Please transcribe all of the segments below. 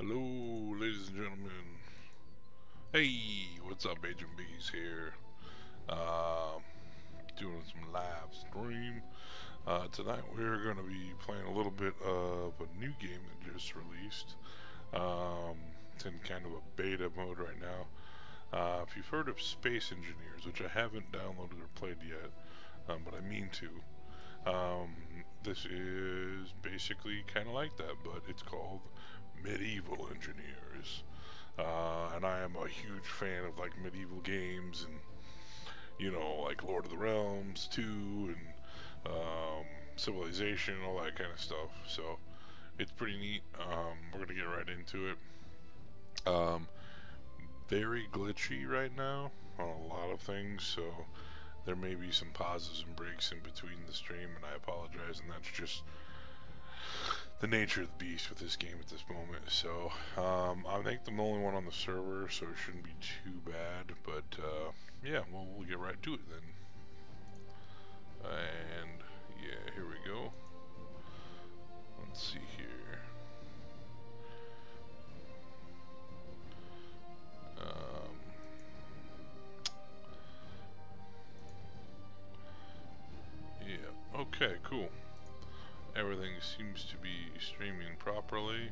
Hello, ladies and gentlemen. Hey, what's up? Agent Biggie's here. Um, Doing some live stream. Tonight we're going to be playing a little bit of a new game that just released. It's in kind of a beta mode right now. If you've heard of Space Engineers, which I haven't downloaded or played yet, but I mean to, this is basically kind of like that, but it's called Medieval Engineers. And I am a huge fan of like medieval games and like Lord of the Realms 2 and Civilization, all that kind of stuff. So it's pretty neat. We're gonna get right into it. Um, Very glitchy right now on a lot of things, so there may be some pauses and breaks in between the stream, and I apologize. And that's just the nature of the beast with this game at this moment. So I think I'm the only one on the server, so it shouldn't be too bad. But yeah, we'll get right to it then. And yeah, here we go. Let's see here. Yeah, okay, cool. Everything seems to be streaming properly.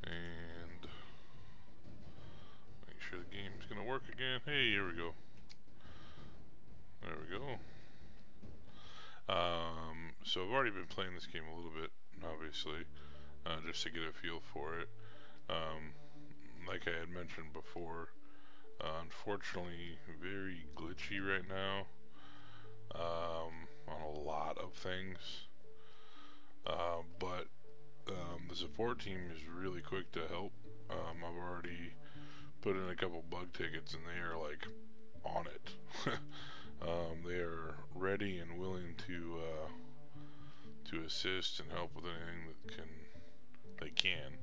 And make sure the game's gonna work again. Hey, here we go. There we go. So I've already been playing this game a little bit, obviously, just to get a feel for it. Like I had mentioned before, unfortunately, very glitchy right now on a lot of things. But the support team is really quick to help. I've already put in a couple bug tickets, and they are like on it. They are ready and willing to assist and help with anything that they can.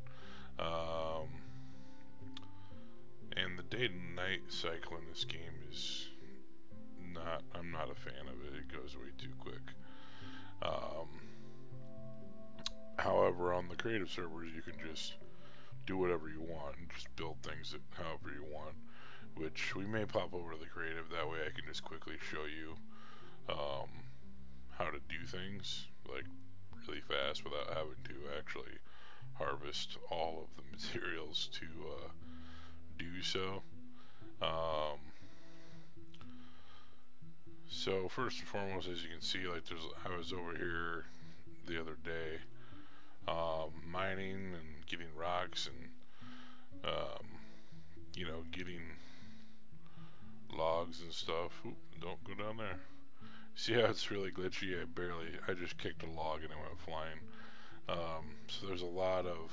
And the day to night cycle in this game is not. I'm not a fan of it. It goes way too quick. However, on the creative servers, you can just do whatever you want and just build things however you want. Which we may pop over to the creative. That way, I can just quickly show you how to do things like really fast without having to actually harvest all of the materials to do so. So first and foremost, as you can see, like I was over here the other day, mining and getting rocks and getting logs and stuff. Oop, don't go down there. See how it's really glitchy? I just kicked a log and it went flying. So there's a lot of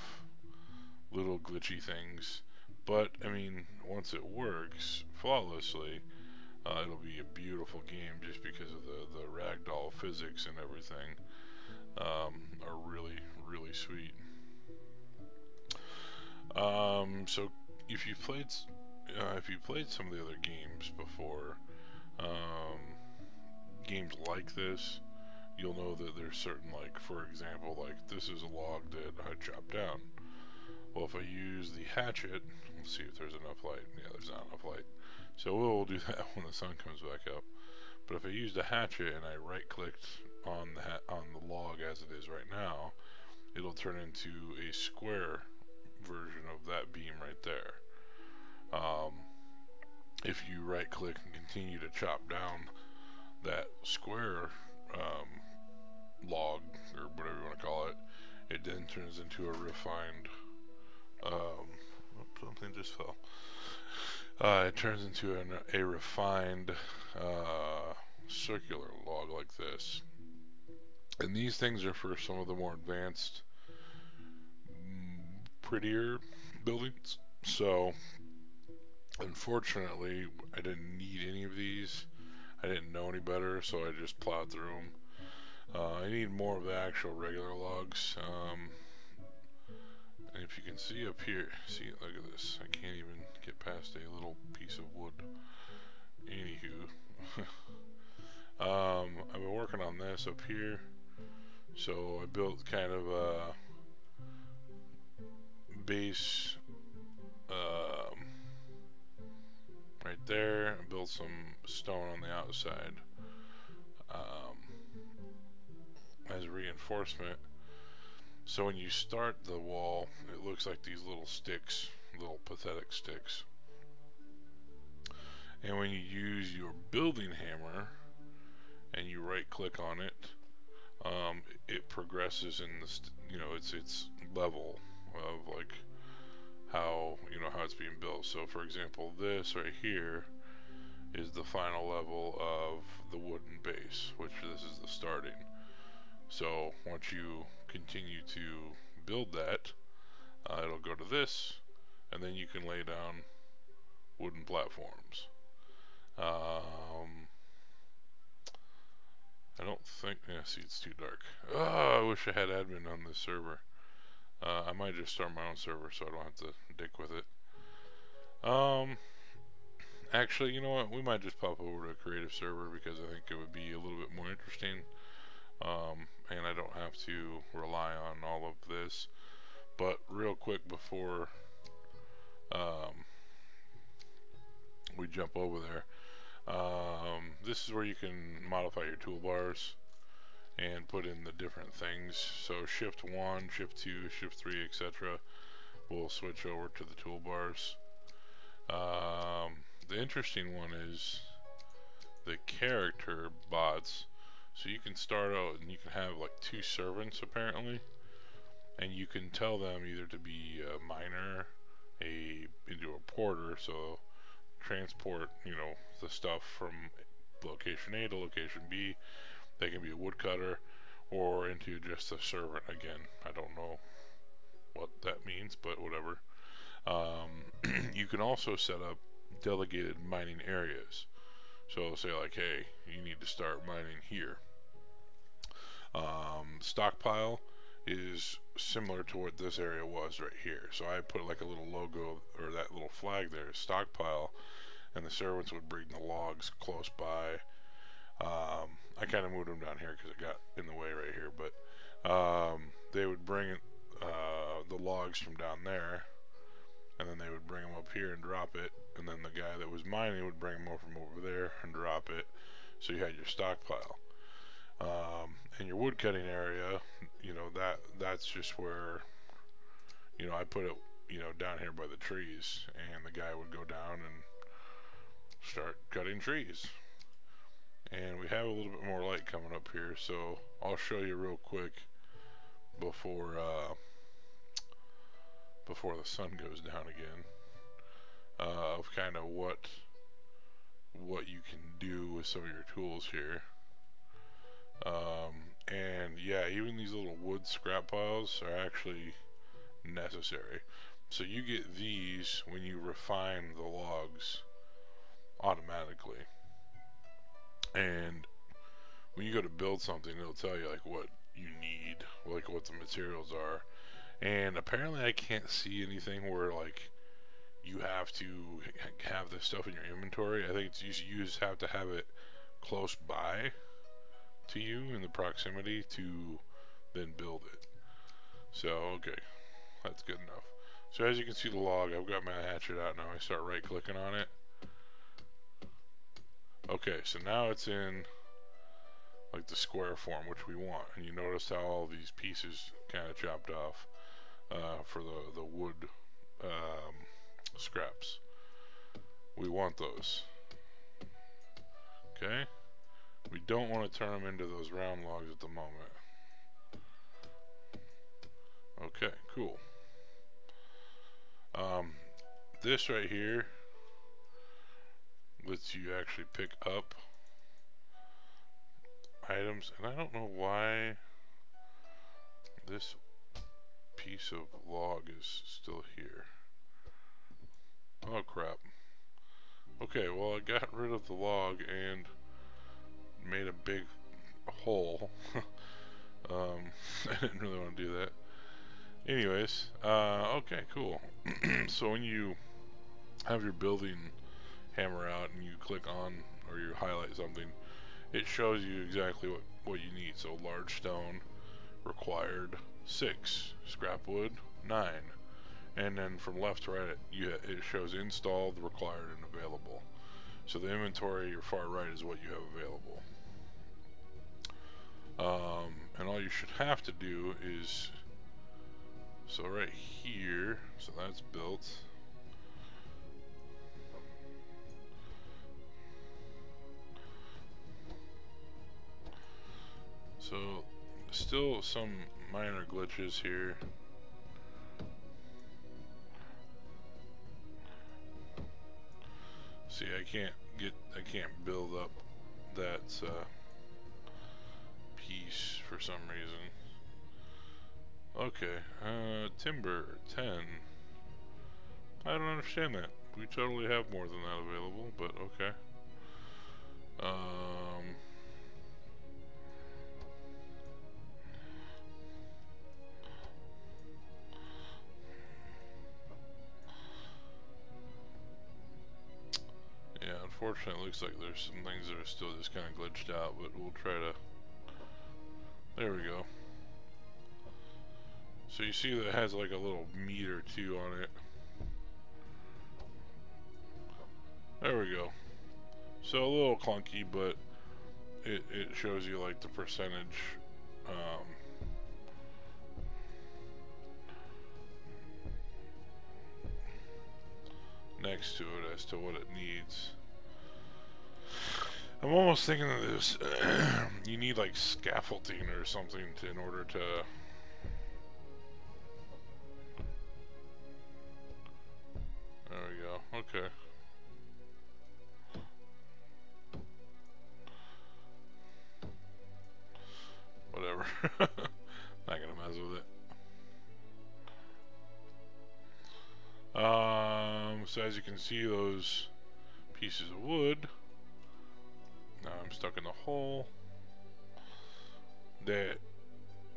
little glitchy things, but I mean, once it works flawlessly, it'll be a beautiful game just because of the ragdoll physics and everything are really, really sweet. So if you played some of the other games before, games like this, you'll know that there's certain, like, for example, like this is a log that I chopped down. Well, if I use the hatchet, let's see if there's enough light. Yeah, there's not enough light. So we'll do that when the sun comes back up. But if I used a hatchet and I right-clicked on the log as it is right now, it'll turn into a square version of that beam right there. If you right-click and continue to chop down that square log, or whatever you want to call it, it then turns into a refined something just fell. It turns into a refined circular log like this. And these things are for some of the more advanced, prettier buildings. So, unfortunately, I didn't need any of these. I didn't know any better, so I just plowed through them. I need more of the actual regular logs. And if you can see up here, see, look at this. I can't even get past a little piece of wood. Anywho, I've been working on this up here. So I built kind of a base right there. I built some stone on the outside as reinforcement. So when you start the wall, it looks like these little sticks, little pathetic sticks. And when you use your building hammer and you right click on it, it progresses in the its level of like how how it's being built. So for example, this right here is the final level of the wooden base, which this is the starting. So once you continue to build that, it'll go to this, and then you can lay down wooden platforms. I don't think, yeah, see, it's too dark. Oh, I wish I had admin on this server. I might just start my own server so I don't have to dick with it. Actually, you know what? We might just pop over to a creative server because I think it would be a little bit more interesting. And I don't have to rely on all of this. But real quick before we jump over there, this is where you can modify your toolbars and put in the different things. So shift 1, shift 2, shift 3, etc. We'll switch over to the toolbars. The interesting one is the character bots. So you can start out and you can have like 2 servants apparently, and you can tell them either to be a miner, into a porter, so transport the stuff from location A to location B. They can be a woodcutter, or into just a servant. Again, I don't know what that means, but whatever. You can also set up delegated mining areas. So say like, hey, you need to start mining here. Stockpile is similar to what this area was right here. So I put like a little logo, or that little flag there, stockpile, and the servants would bring the logs close by. I kind of moved them down here because it got in the way right here, but they would bring the logs from down there, and then they would bring them up here and drop it, and then the guy that was mining would bring them over from over there and drop it, so you had your stockpile. And your wood cutting area, that's just where, I put it, down here by the trees, and the guy would go down and start cutting trees. And we have a little bit more light coming up here, so I'll show you real quick before the sun goes down again, of kind of what you can do with some of your tools here. And yeah, even these little wood scrap piles are actually necessary. So you get these when you refine the logs automatically. And when you go to build something, it'll tell you like what you need, like what the materials are. And apparently I can't see anything where like you have to have this stuff in your inventory. I think you just have to have it close by to you in the proximity to then build it. So okay, that's good enough. So as you can see the log, I've got my hatchet out now. I start right clicking on it. Okay, so now it's in like the square form, which we want. And you notice how all these pieces kind of chopped off for the wood scraps. We want those. Okay. We don't want to turn them into those round logs at the moment. Okay, cool. This right here lets you actually pick up items, and I don't know why this piece of log is still here. Oh crap. Okay, well I got rid of the log and made a big hole. I didn't really want to do that. Anyways, okay, cool. So when you have your building hammer out and you click on or you highlight something, it shows you exactly what you need. So large stone required 6, scrap wood 9, and then from left to right it shows installed, required, and available. So the inventory, your far right, is what you have available. And all you should have to do is, so right here, so that's built. So still some minor glitches here. See, I can't build up that piece for some reason. Okay, timber 10. I don't understand that. We totally have more than that available, but okay. Yeah, unfortunately it looks like there's some things that are still just kind of glitched out, but we'll try to... There we go. So you see that it has like a little meat or two on it. There we go. So a little clunky, but it shows you like the percentage next to it as to what it needs. I'm almost thinking of this. You need like scaffolding or something in order to... There we go. Okay. Whatever. Not gonna mess with it. So as you can see, those pieces of wood, now I'm stuck in the hole, that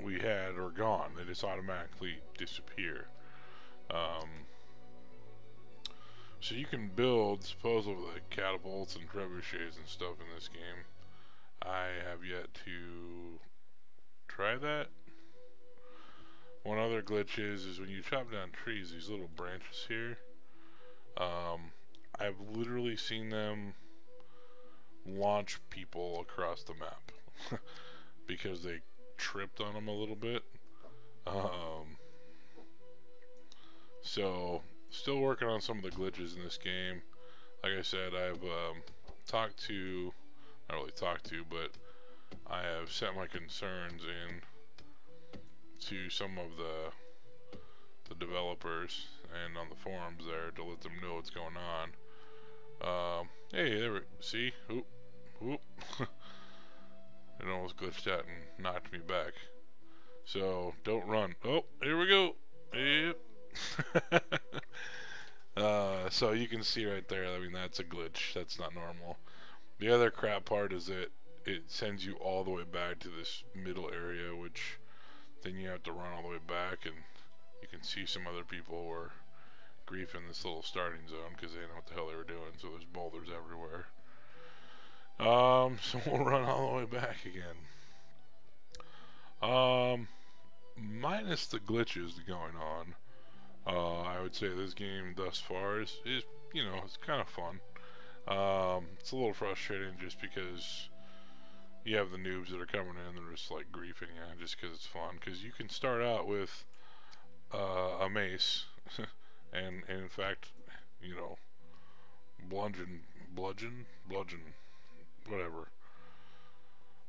we had are gone. They just automatically disappear. So you can build supposedly like catapults and trebuchets and stuff in this game. I have yet to try that. One other glitch is when you chop down trees, these little branches here, I've literally seen them launch people across the map because they tripped on them a little bit. So still working on some of the glitches in this game. Like I said, I've talked to, not really talked to, but I have sent my concerns in to some of the developers and on the forums there to let them know what's going on. Hey, there we see, oop, oop. It almost glitched out and knocked me back. So don't run. Oh, here we go. Yep. So you can see right there, I mean, that's a glitch. That's not normal. The other crap part is that it sends you all the way back to this middle area, which then you have to run all the way back, and you can see some other people were griefing this little starting zone because they didn't know what the hell they were doing, so there's boulders everywhere. So we'll run all the way back again. Minus the glitches going on, I would say this game thus far is you know, it's kind of fun. It's a little frustrating just because you have the noobs that are coming in, they're just like griefing you just because it's fun. Because you can start out with a mace, and in fact, you know, bludgeon, whatever,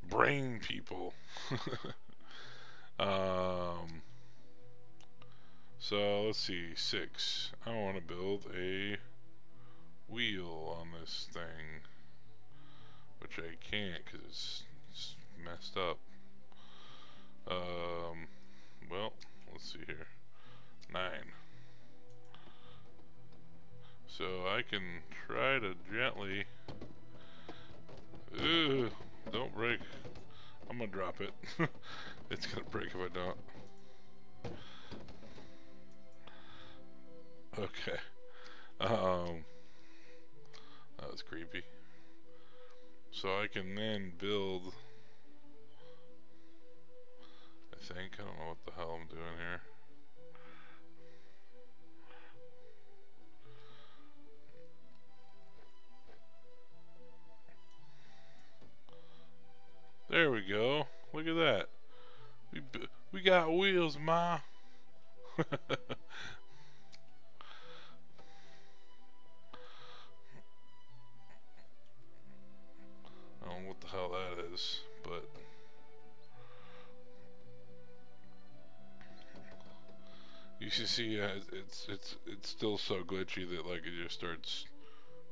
brain people. So let's see, 6. I want to build a wheel on this thing, which I can't because it's messed up. Well, let's see here, 9. So I can try to gently, don't break. I'm gonna drop it. It's gonna break if I don't. Okay. That was creepy. So I can then build, I think. I don't know what the hell I'm doing here. There we go. Look at that. We got wheels, ma. I don't know what the hell that is, but you should see it's still so glitchy that like it just starts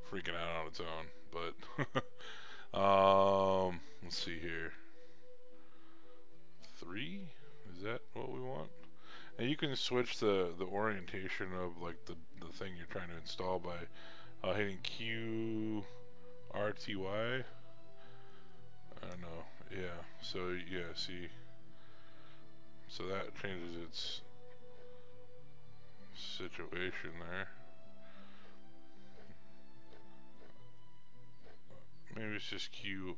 freaking out on its own. But let's see here. 3? Is that what we want? And you can switch the orientation of like the thing you're trying to install by hitting Q R T Y. I don't know. Yeah. So yeah, see. So that changes its situation there. Maybe it's just Q.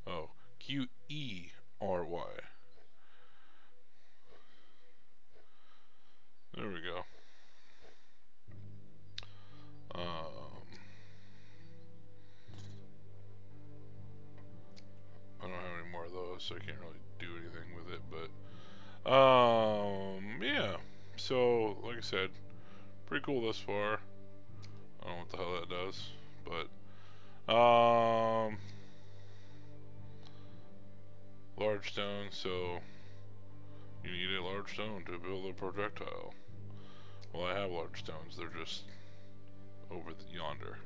Oh, Q E R Y. There we go. I don't have any more of those, so I can't really do anything with it. But yeah. So like I said, pretty cool thus far. I don't know what the hell that does, but large stone. So you need a large stone to build a projectile. Well, I have large stones. They're just over yonder.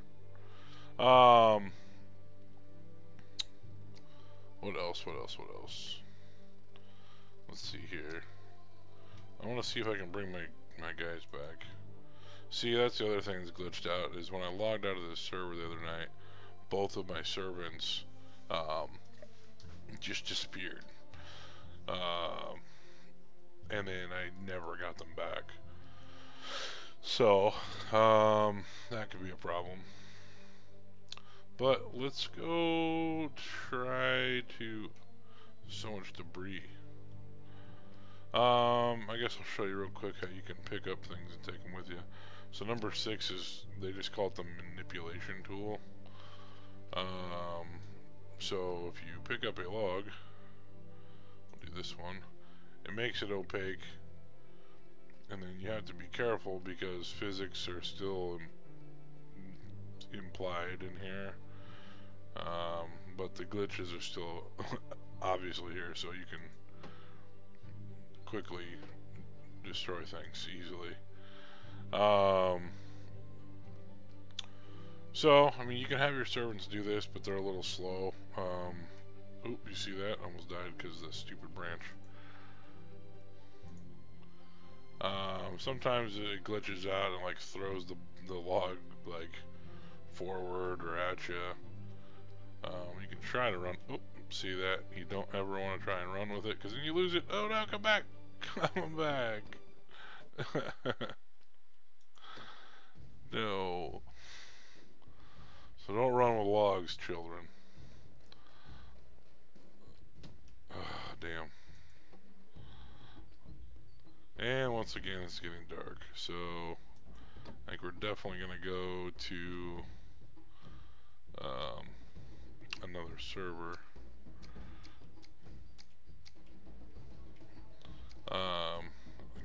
What else? What else? What else? Let's see here. I want to see if I can bring my guys back. See, that's the other thing that's glitched out, is when I logged out of this server the other night, both of my servants just disappeared. And then I never got them back. So, that could be a problem. But let's go try to... So much debris. I guess I'll show you real quick how you can pick up things and take them with you. So number 6 is, they just call it the manipulation tool. So if you pick up a log, we'll do this one, it makes it opaque, and then you have to be careful because physics are still implied in here, but the glitches are still obviously here, so you can quickly destroy things easily. So, I mean, you can have your servants do this, but they're a little slow. Oop, you see that? Almost died because of the stupid branch. Sometimes it glitches out and like throws the log like forward or at you. You can try to run. Oop, see that? You don't ever want to try and run with it because then you lose it. Oh no, come back! Come back! No. So don't run with logs, children. Ah, damn. And once again, it's getting dark. So I think we're definitely going to go to another server. I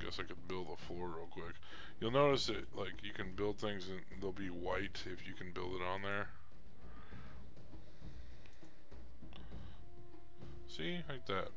guess I could build a floor real quick. You'll notice that like you can build things and they'll be white if you can build it on there. See, like that.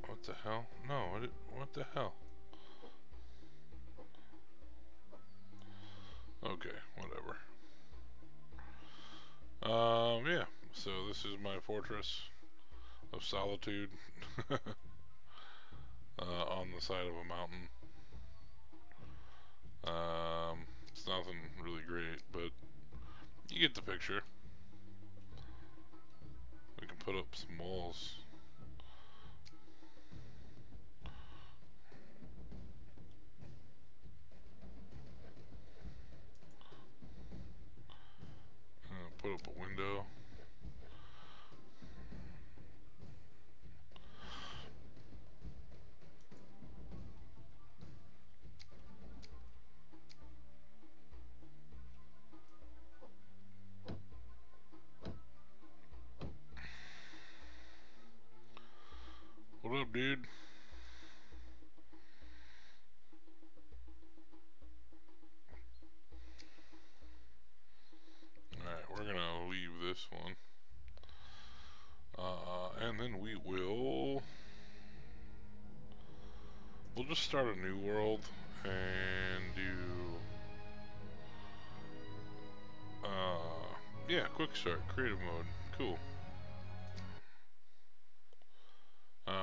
What the hell? No, what the hell? Okay, whatever. Yeah, so this is my fortress of solitude on the side of a mountain. It's nothing really great, but You get the picture. We can put up some walls. Put up a window. What up, dude? Alright, we're gonna leave this one. And then we'll just start a new world and do yeah, quick start, creative mode. Cool.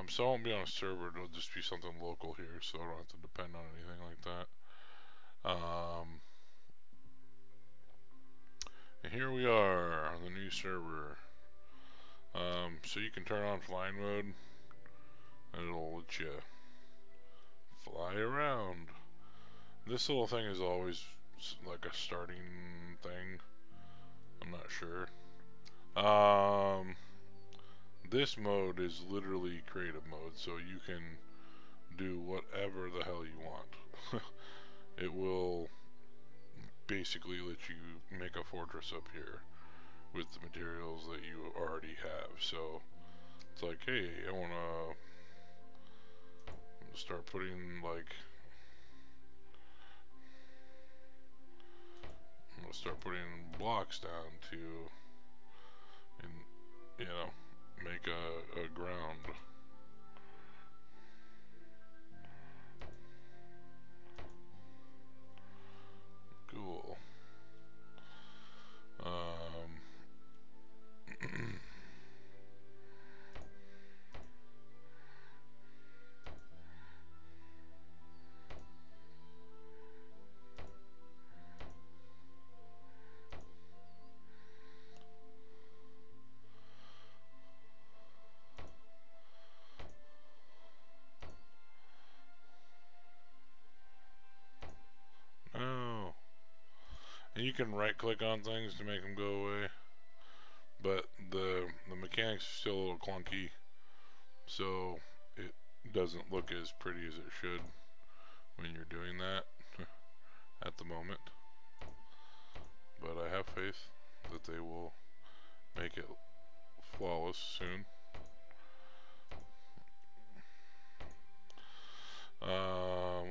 So I won't be on a server, it'll just be something local here, so I don't have to depend on anything like that. And here we are on the new server. So you can turn on flying mode, and it'll let you fly around. This little thing is always like a starting thing. I'm not sure. This mode is literally creative mode, so you can do whatever the hell you want. It will basically let you make a fortress up here with the materials that you already have. So it's like, hey, I want to start putting like, I'm gonna start putting blocks down to, and you know, make a ground. Cool. Oh. And you can right click on things to make them go away, but the mechanics are still a little clunky, so it doesn't look as pretty as it should when you're doing that at the moment. But I have faith that they will make it flawless soon.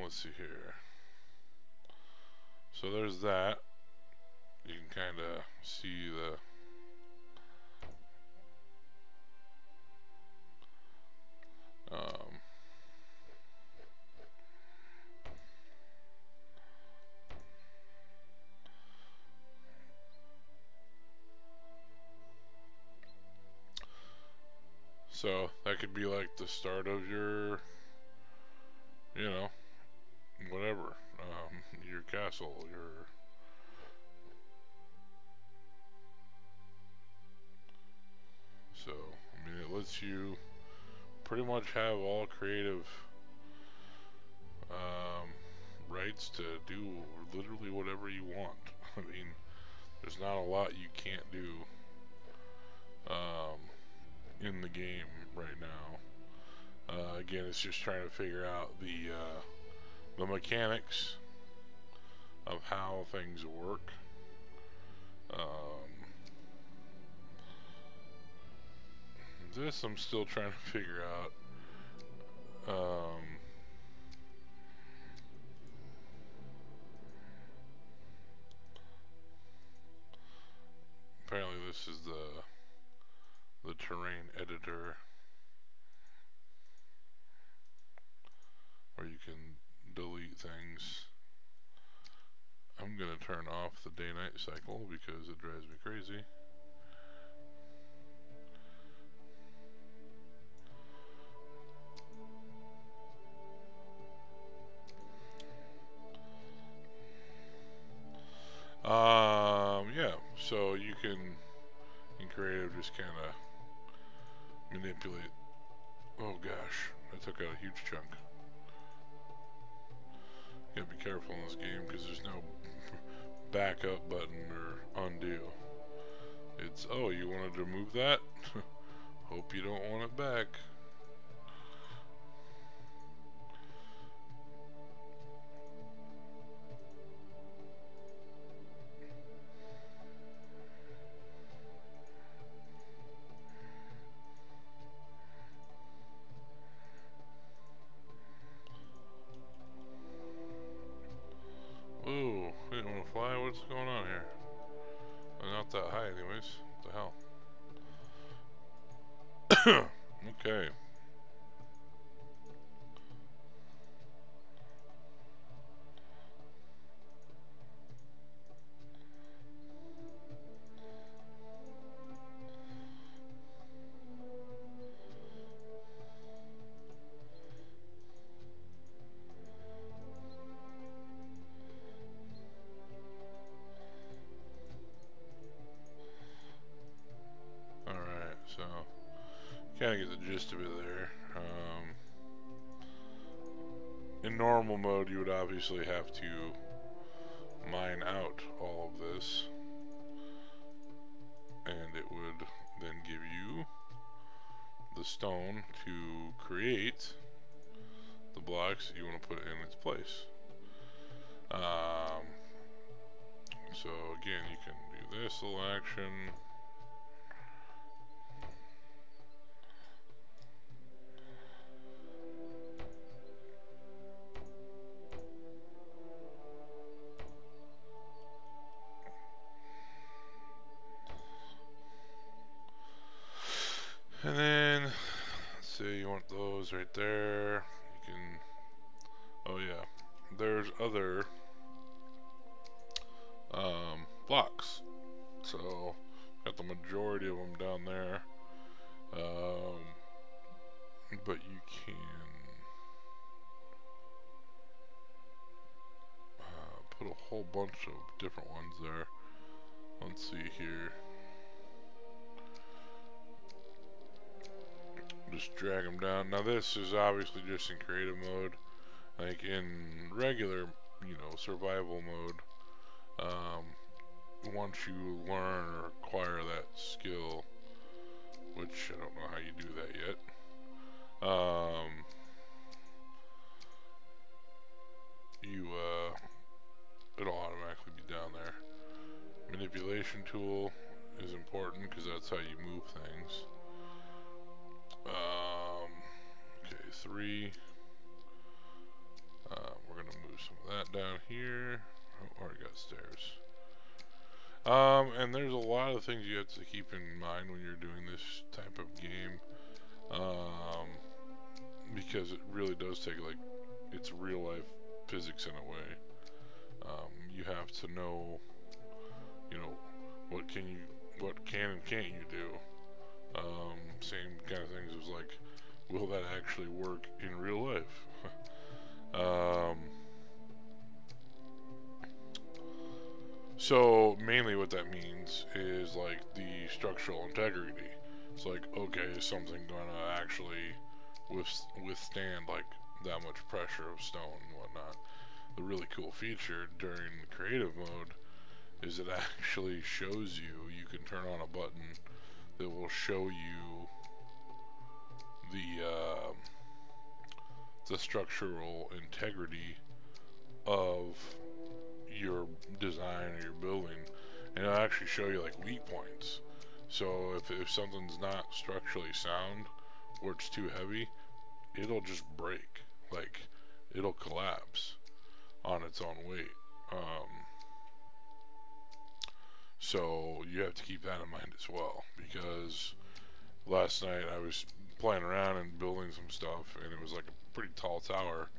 Let's see here. So there's that. You can kind of see the so that could be like the start of your, you know, whatever, your castle, your, so, I mean, it lets you pretty much have all creative rights to do literally whatever you want. I mean, there's not a lot you can't do in the game right now. Again, it's just trying to figure out the mechanics of how things work. This I'm still trying to figure out. Apparently this is the terrain editor, where you can delete things. I'm gonna turn off the day-night cycle because it drives me crazy. Yeah, so creative, just kind of manipulate. Oh gosh, I took out a huge chunk. Gotta be careful in this game because there's no backup button or undo. It's, oh, you wanted to move that? Hope you don't want it back. Ooh, I didn't want to fly. What's going on here? I'm not that high anyways. What the hell? Okay. Alright, so kind of get the gist of it there. In normal mode, you would obviously have to mine out all of this, and it would then give you the stone to create the blocks that you want to put in its place. So again, you can do this little action. And then, let's say you want those right there. You can, oh yeah, there's other blocks. So, got the majority of them down there. But you can put a whole bunch of different ones there. Let's see here. Just drag them down. Now this is obviously just in creative mode. Like in regular, you know, survival mode, once you learn or acquire that skill, which I don't know how you do that yet, it'll automatically be down there. Manipulation tool is important because that's how you move things. Okay, 3. We're gonna move some of that down here. Oh, already got stairs. And there's a lot of things you have to keep in mind when you're doing this type of game, because it really does take, like, it's real life physics in a way. You have to know, you know, what can and can't you do. Same kind of things as like, will that actually work in real life? So mainly what that means is like the structural integrity. It's like, okay, is something gonna actually withstand like that much pressure of stone and whatnot? The really cool feature during creative mode is it actually shows you can turn on a button that will show you the structural integrity of your design or your building, and it'll actually show you like weak points. So if something's not structurally sound or it's too heavy, it'll just break, like it'll collapse on its own weight. So you have to keep that in mind as well, because last night I was playing around and building some stuff, and it was like a pretty tall tower,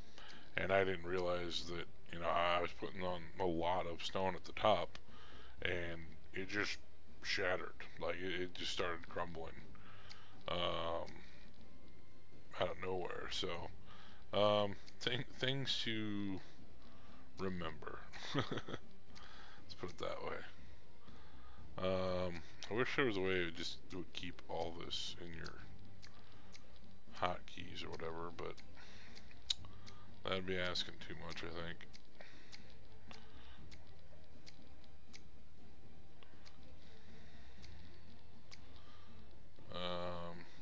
and I didn't realize that, you know, I was putting on a lot of stone at the top, and it just shattered. Like it just started crumbling out of nowhere. So things to remember. Let's put it that way. I wish there was a way it just would keep all this in your hotkeys or whatever, but that'd be asking too much, I think.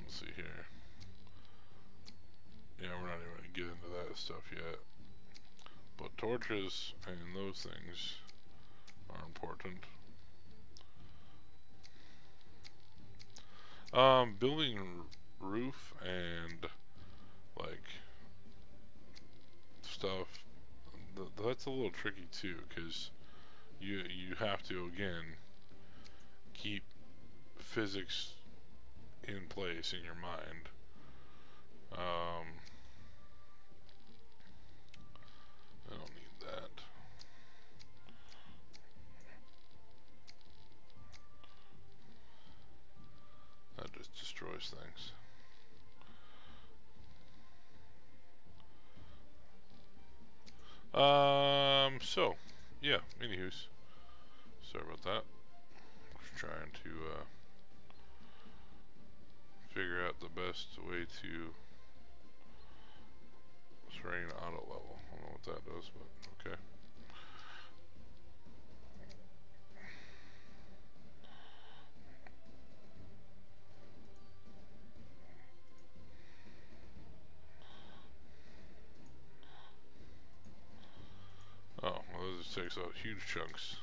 Let's see here. Yeah, we're not even going to get into that stuff yet. But torches and those things are important. Building roof and like stuff, that's a little tricky too, because you have to again keep physics in place in your mind. I don't need that. That just destroys things. So, yeah, anywho's. Sorry about that. Just trying to, figure out the best way to train auto level. I don't know what that does, but okay. Oh, well, this takes out huge chunks.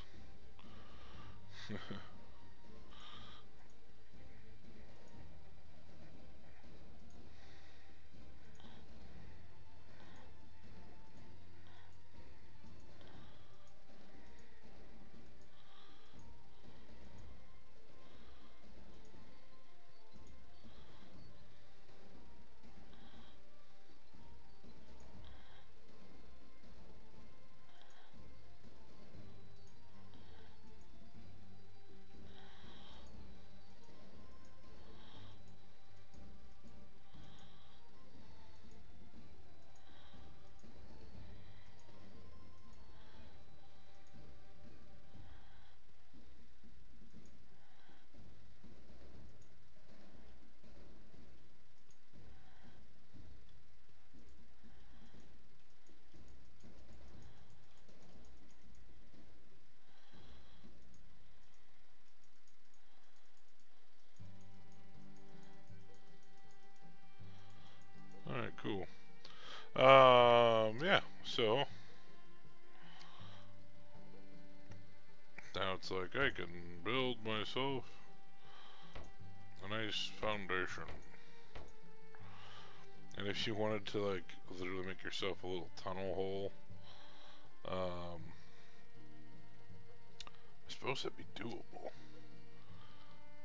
Alright, cool. Yeah, so now it's like I can build myself a nice foundation. And if you wanted to, like, literally make yourself a little tunnel hole, I suppose that'd be doable.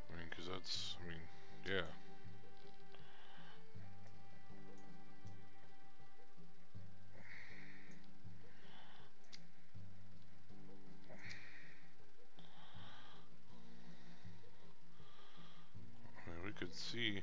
I mean, because that's, I mean, yeah. I mean, we could see.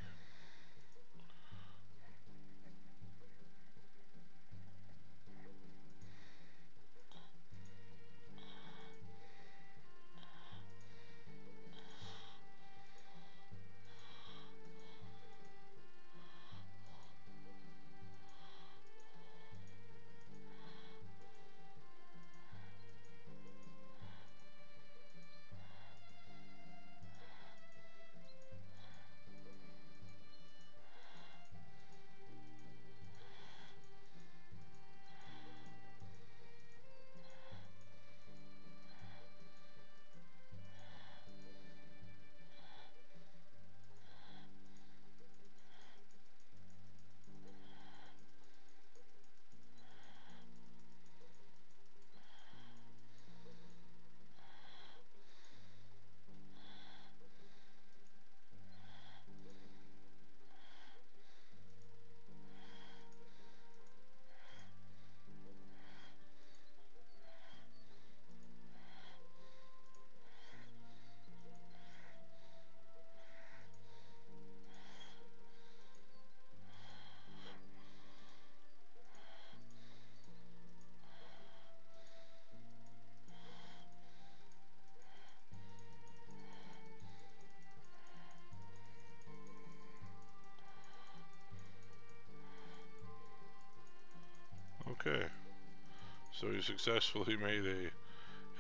So he successfully made a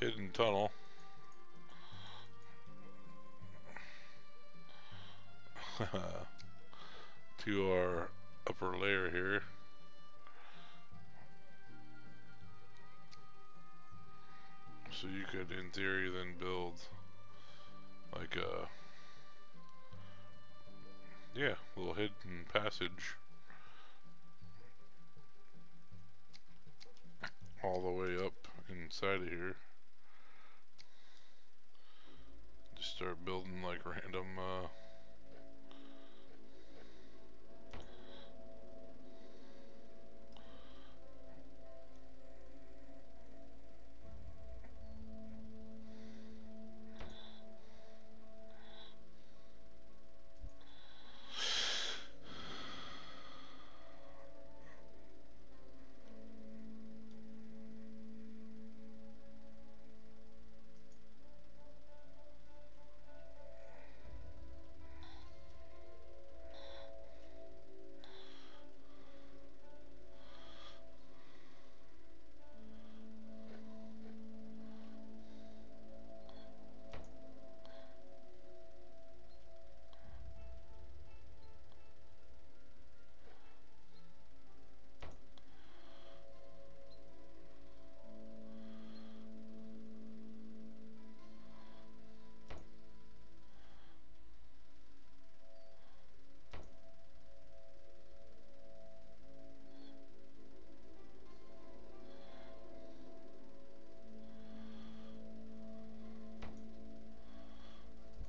hidden tunnel to our upper layer here. So you could, in theory, then build like a, yeah, little hidden passage all the way up inside of here. Just start building like random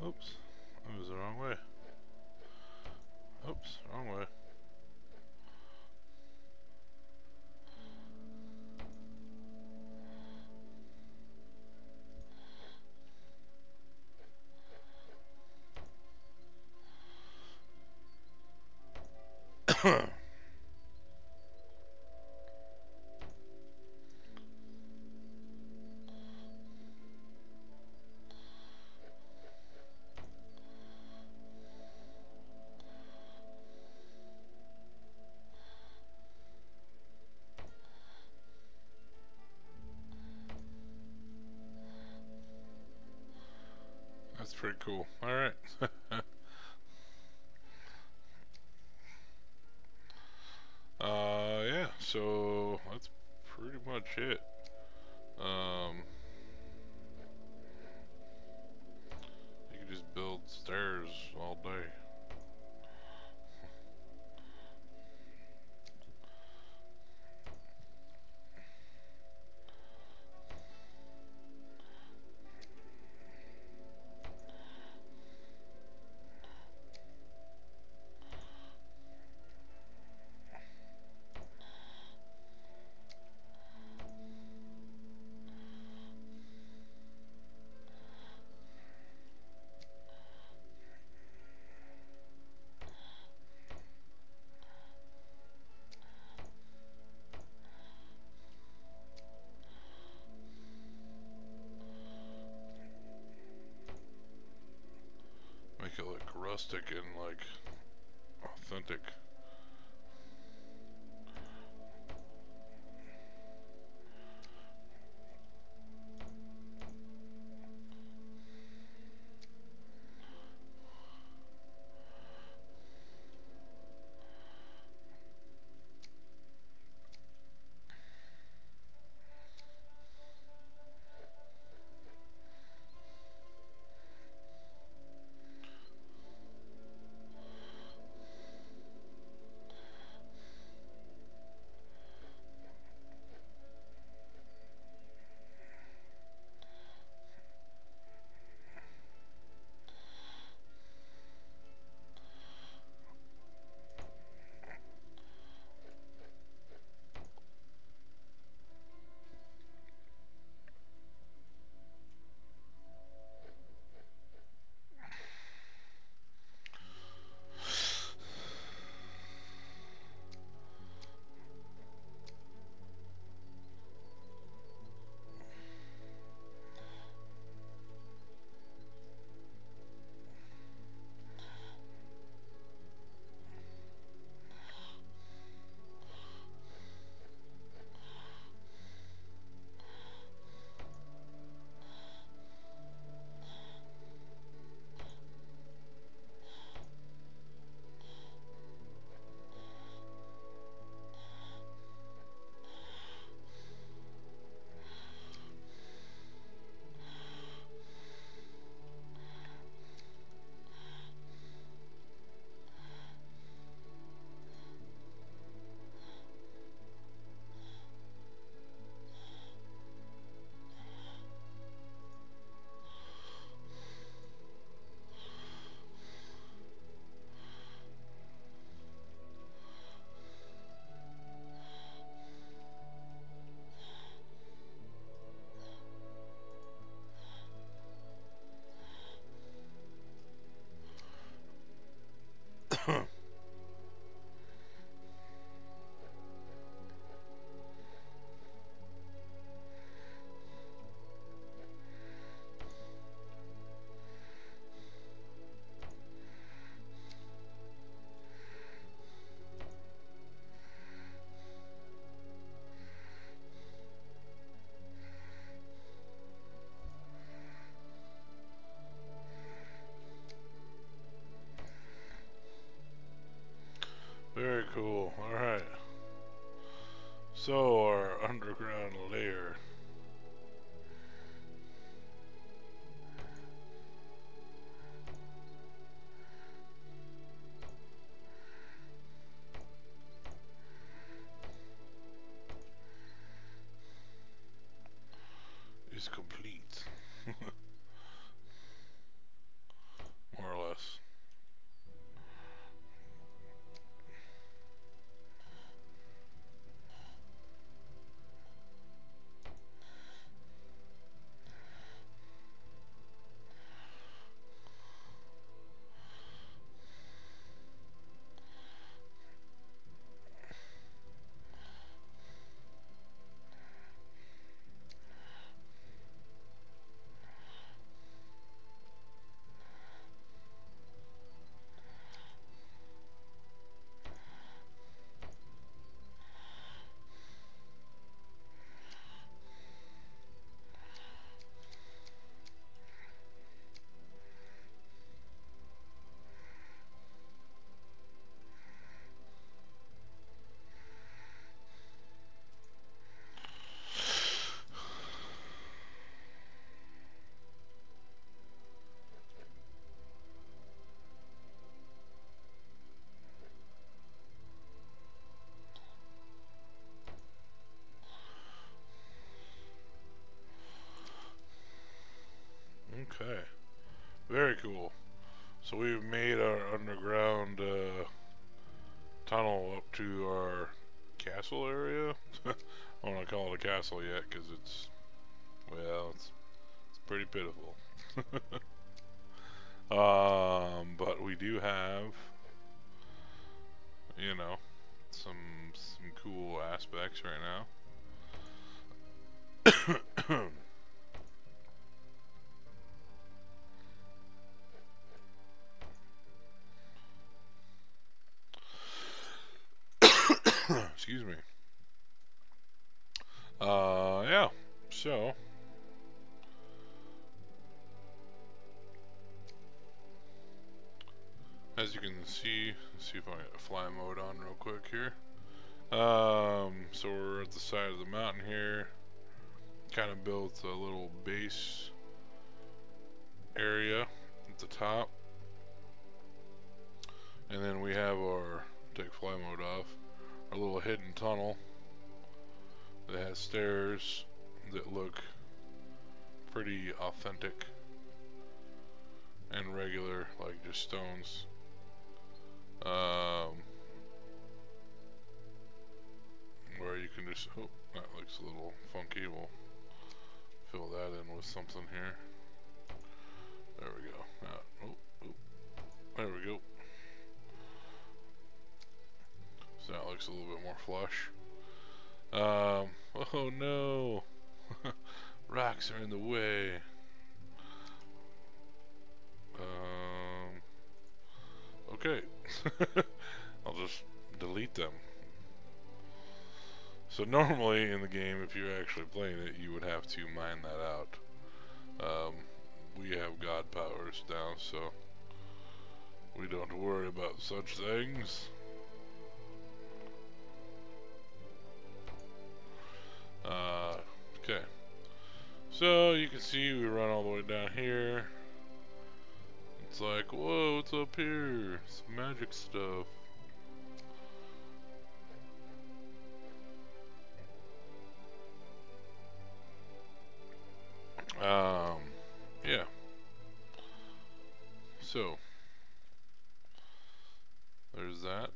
oops, that was the wrong way. Oops, wrong way. That's pretty cool. Alright. Yeah, so that's pretty much it. You can just build stairs all day. Make it look rustic and like authentic. cool. Alright. So, our underground lair. Is complete. More or less. Okay. Very cool. So we've made our underground tunnel up to our castle area. I don't want to call it a castle yet because it's, well, it's pretty pitiful. But we do have, you know, some cool aspects right now. Excuse me. Yeah. So, as you can see, let's see if I get fly mode on real quick here. So we're at the side of the mountain here. Kind of built a little base area at the top. And then we have our, take fly mode off, our little hidden tunnel that has stairs that look pretty authentic and regular, like just stones. Where you can just, oh, that looks a little funky. We'll fill that in with something here. There we go. There we go. So that looks a little bit more flush. Oh no! Rocks are in the way. Okay. I'll just delete them. So normally in the game, if you're actually playing it, you would have to mine that out. We have God powers now, so we don't worry about such things. Okay. So you can see we run all the way down here. It's like, whoa, what's up here? Some magic stuff. Yeah. So, there's that.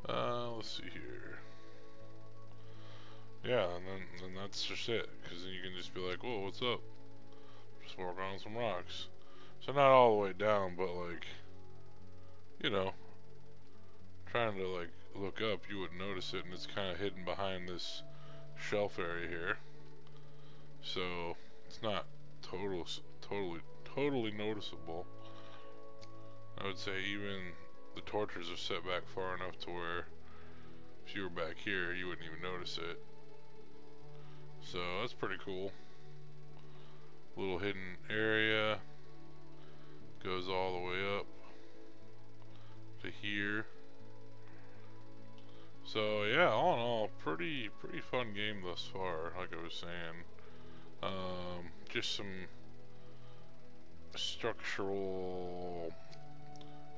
Let's see here. Yeah, and then that's just it. Because then you can just be like, whoa, what's up? Just walk on some rocks. So not all the way down, but like, you know, trying to like look up, you wouldn't notice it, and it's kind of hidden behind this shelf area here. So it's not totally noticeable. I would say even the torches are set back far enough to where if you were back here, you wouldn't even notice it. So that's pretty cool. Little hidden area. Goes all the way up to here. So yeah, all in all, pretty fun game thus far. Like I was saying, just some structural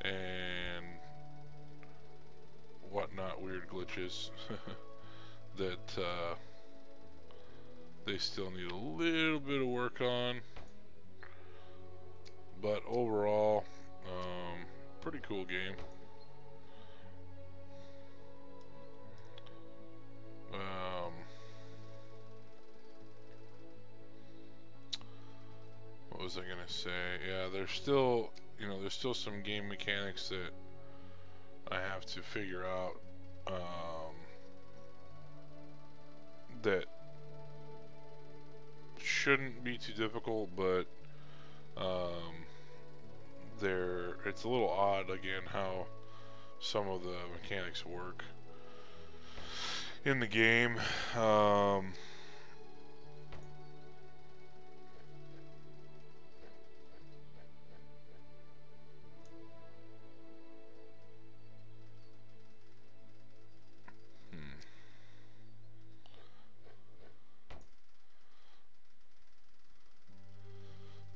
and whatnot weird glitches that they still need a little bit of work on, but overall, pretty cool game. What was I gonna say? Yeah, there's still, there's still some game mechanics that I have to figure out, that shouldn't be too difficult, but it's a little odd again how some of the mechanics work in the game.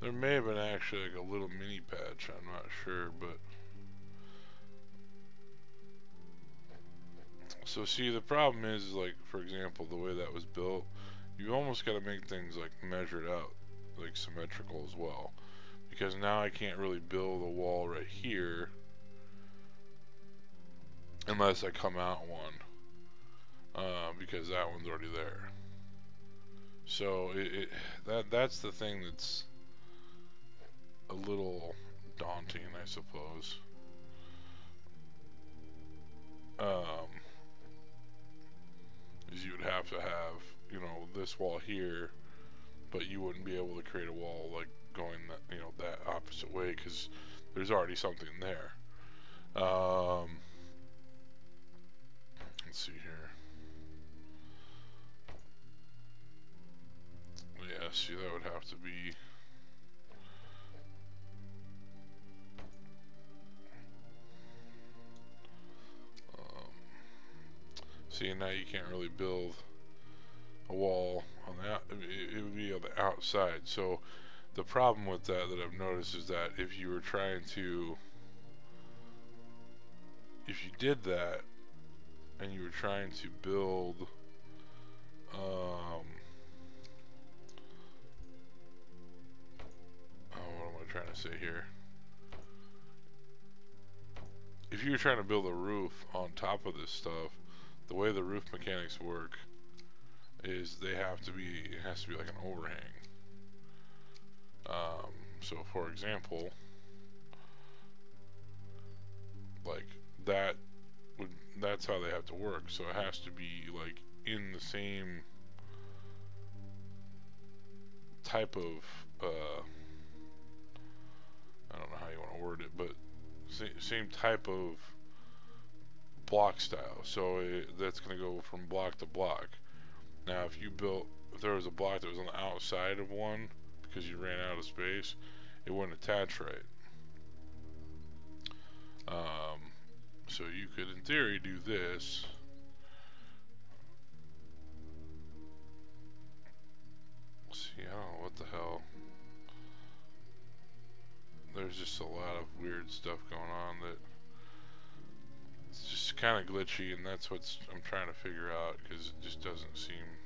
There may have been actually like a little mini patch, I'm not sure, but so see, the problem is like, for example, the way that was built, you almost got to make things like measured out, like symmetrical as well, because now I can't really build a wall right here unless I come out one, because that one's already there. So that's the thing that's a little daunting, I suppose. Is you would have to have, this wall here, but you wouldn't be able to create a wall like going that, that opposite way, because there's already something there. Let's see here. Yeah, see, that would have to be. See, now you can't really build a wall on that. It would be on the outside. So the problem with that I've noticed is that if you were trying to, if you did that and you were trying to build, what am I trying to say here? If you were trying to build a roof on top of this stuff, the way the roof mechanics work is it has to be like an overhang. So for example, like that's how they have to work. So it has to be like in the same type of, I don't know how you want to word it, but same type of block style. So that's going to go from block to block. Now if there was a block that was on the outside of one because you ran out of space, it wouldn't attach right. So you could in theory do this. See, I don't know what the hell. There's just a lot of weird stuff going on that it's just kind of glitchy, and that's what I'm trying to figure out, because it just doesn't seem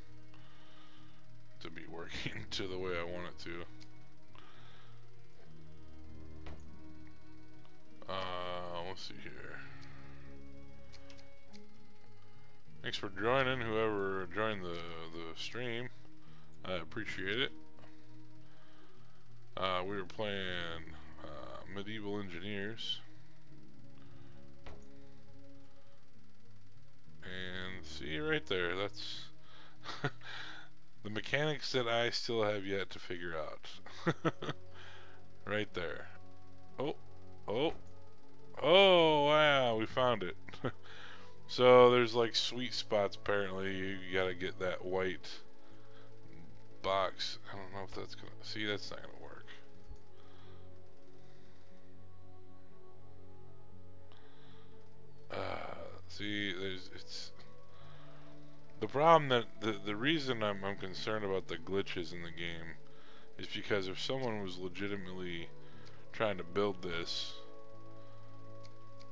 to be working to the way I want it to. Let's see here. Thanks for joining, whoever joined the stream. I appreciate it. We were playing Medieval Engineers. And see right there, that's the mechanics that I still have yet to figure out. Right there. Oh, wow, we found it. So there's like sweet spots apparently. You gotta get that white box. I don't know if that's gonna... See, that's not gonna work. See, it's... The problem that... The reason I'm concerned about the glitches in the game is because if someone was legitimately trying to build this,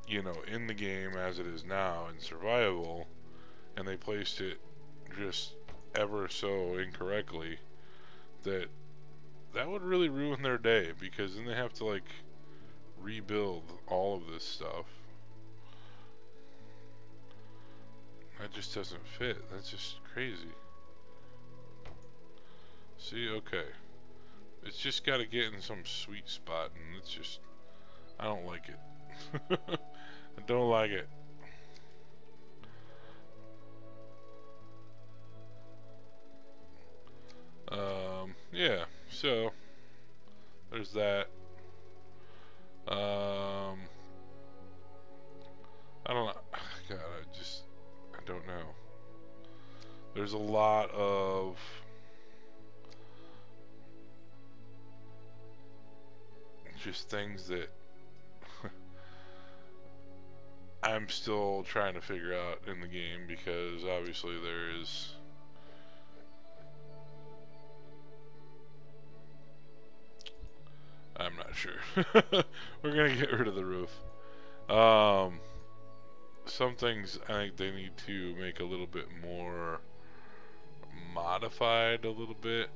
you know, in the game as it is now in survival, and they placed it just ever so incorrectly, that would really ruin their day, because then they have to like rebuild all of this stuff. That just doesn't fit. That's just crazy. See, okay. It's just got to get in some sweet spot, and it's just... I don't like it. I don't like it. Yeah, so there's that. I don't know. God, I don't know. There's a lot of just things that I'm still trying to figure out in the game, because obviously there is... I'm not sure. We're gonna get rid of the roof. Some things I think they need to make a little bit more modified a little bit.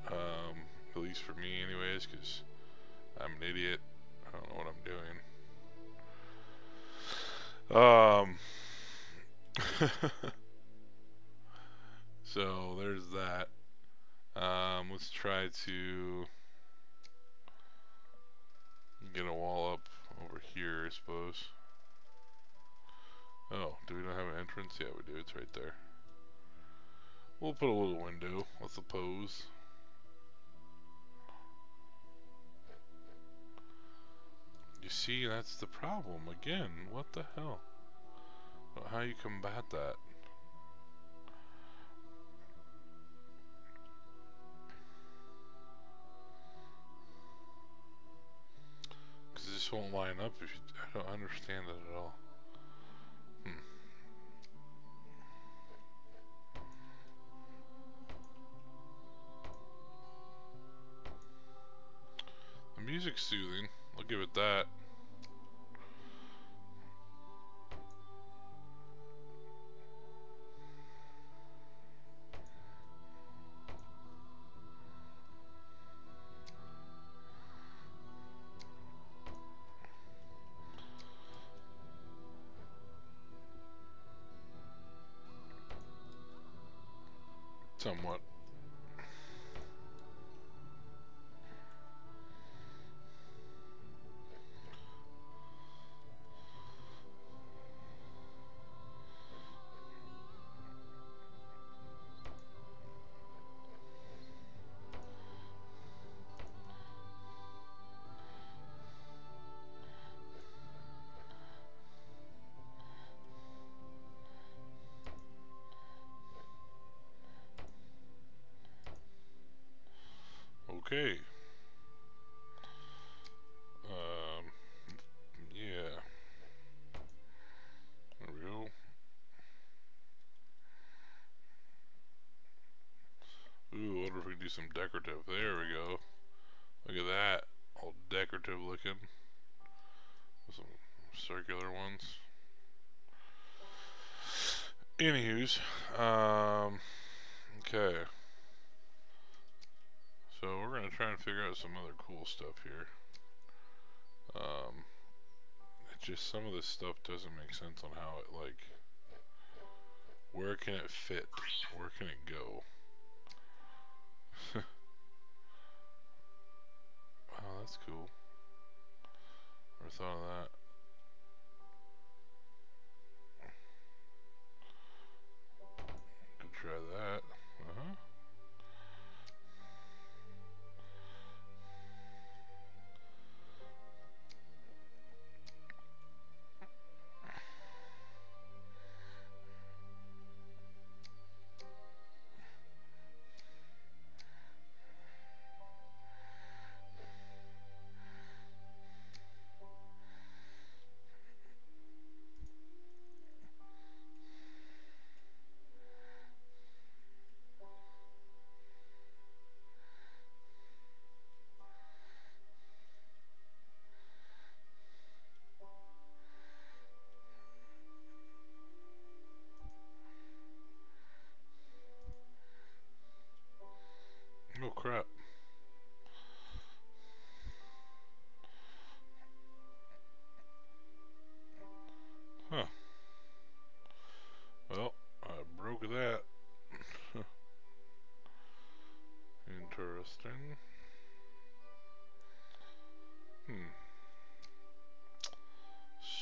At least for me anyways, because I'm an idiot. I don't know what I'm doing. So there's that. Let's try to get a wall up over here, I suppose. Oh, do we not have an entrance? Yeah, we do. It's right there. We'll put a little window, I suppose. You see, that's the problem. Again, what the hell? How you combat that? Because this won't line up if you... I don't understand it at all. The music's soothing. I'll give it that. Somewhat. Okay. Yeah. There we go. Ooh, I wonder if we can do some decorative. There we go. Look at that. All decorative looking. Some circular ones. Anywho's. Okay. So we're going to try and figure out some other cool stuff here. It's just some of this stuff doesn't make sense on how it, like... Where can it fit? Where can it go? Oh, that's cool. Never thought of that. Could try that.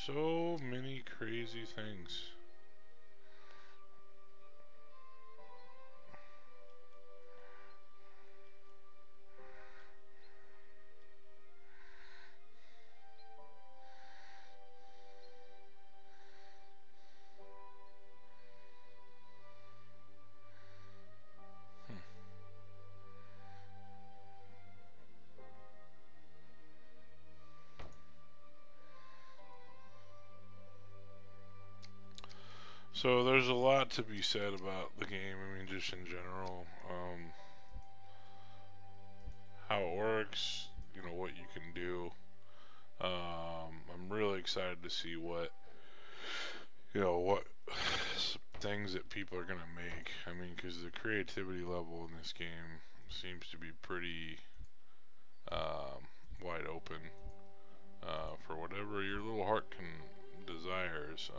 so many crazy things. So there's a lot to be said about the game. I mean, just in general, how it works. You know what you can do. I'm really excited to see what what things that people are gonna make. I mean, because the creativity level in this game seems to be pretty wide open for whatever your little heart can desires.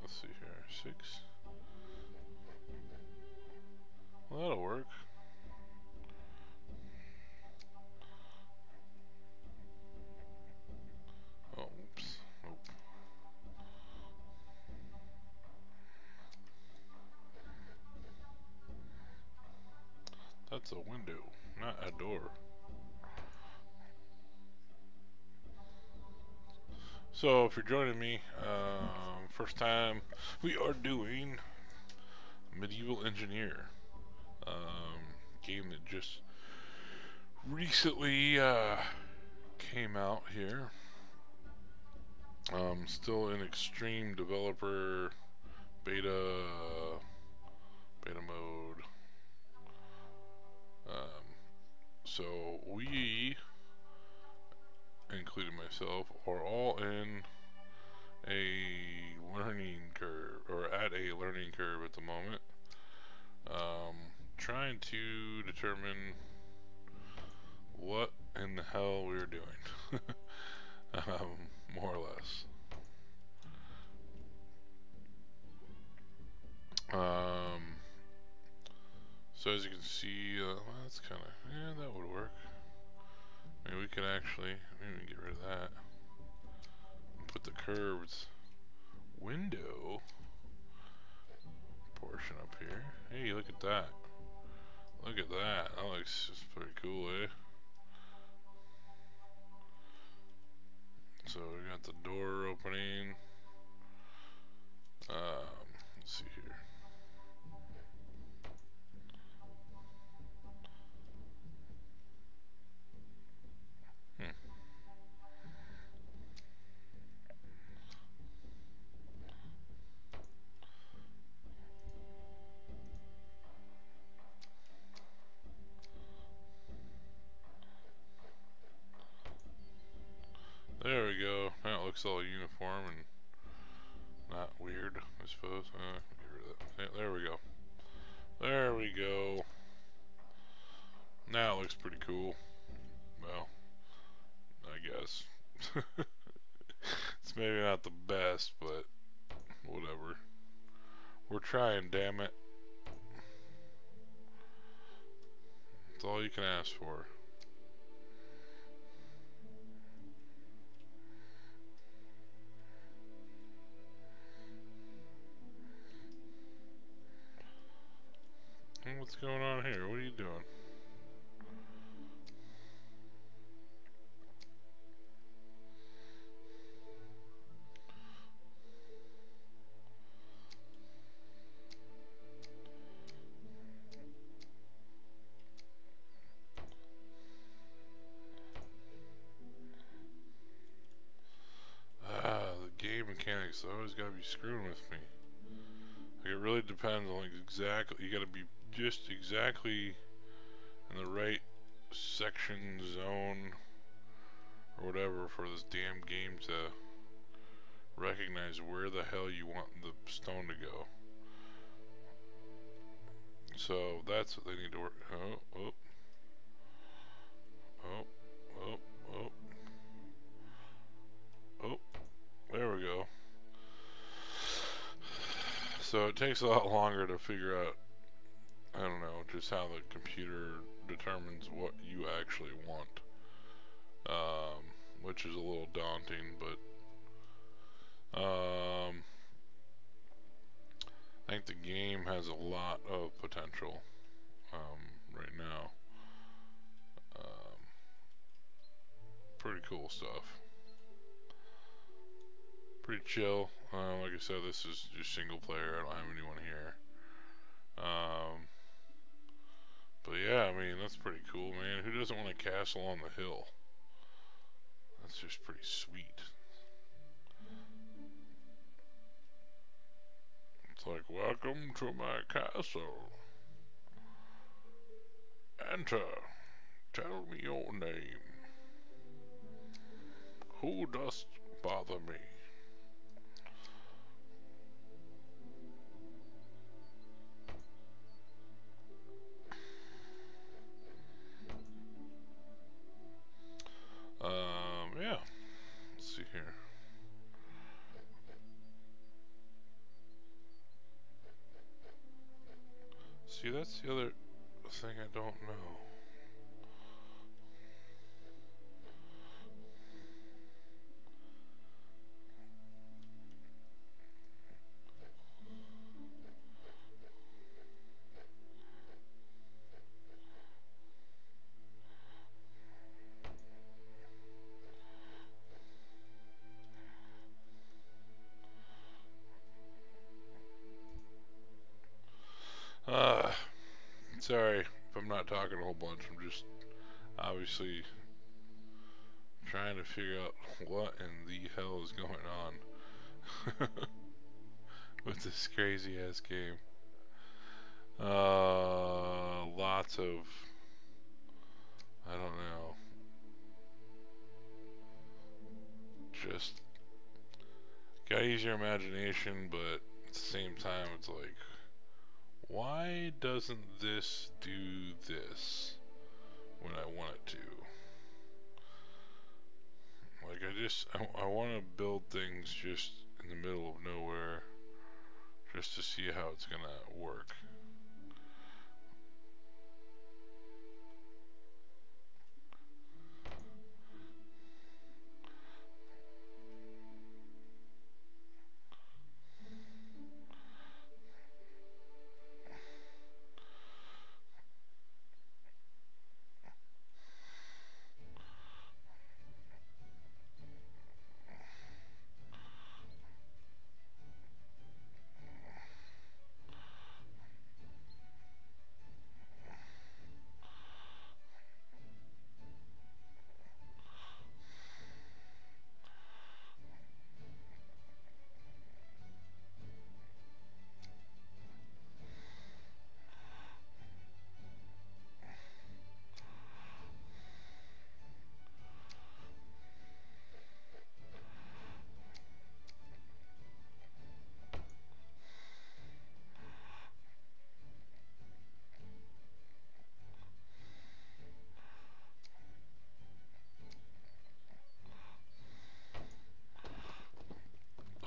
Let's see here, 6. Well, that'll work. Oh, oops. Nope. That's a window, not a door. So, if you're joining me, first time, we are doing Medieval Engineer. Game that just recently came out here. Still in extreme developer beta mode. So we, including myself, are all in a learning curve, or at a learning curve at the moment. Trying to determine what in the hell we're doing. More or less. So as you can see, well, that's kind of, yeah, that would work. I mean, we could actually, maybe get rid of that. And put the curved window portion up here. Hey, look at that. Look at that. That looks just pretty cool, eh? So we got the door opening. Let's see here. There we go. Now it looks all uniform and not weird, I suppose. Get rid of that. Yeah, there we go. There we go. Now it looks pretty cool. Well, I guess. It's maybe not the best, but whatever. We're trying, damn it. That's all you can ask for. What's going on here? What are you doing? The game mechanics always gotta be screwing with me. Like, it really depends on, like, exactly, you gotta be just exactly in the right section, zone, or whatever for this damn game to recognize where the hell you want the stone to go. So that's what they need to work. Oh, oh, oh, oh, oh. it takes a lot longer to figure out, I don't know, just how the computer determines what you actually want. Which is a little daunting, but I think the game has a lot of potential right now. Pretty cool stuff. Pretty chill. Like I said, this is just single player. I don't have anyone here. But yeah, I mean, that's pretty cool, man. Who doesn't want a castle on the hill? That's just pretty sweet. It's like, welcome to my castle. Enter. Tell me your name. Who dost bother me? Yeah. Let's see here. See, that's the other thing I don't know. Sorry if I'm not talking a whole bunch. I'm just obviously trying to figure out what in the hell is going on with this crazy ass game. Lots of, I don't know, just gotta use your imagination, but at the same time it's like, why doesn't this do this when I want it to? Like, I want to build things just in the middle of nowhere just to see how it's gonna work.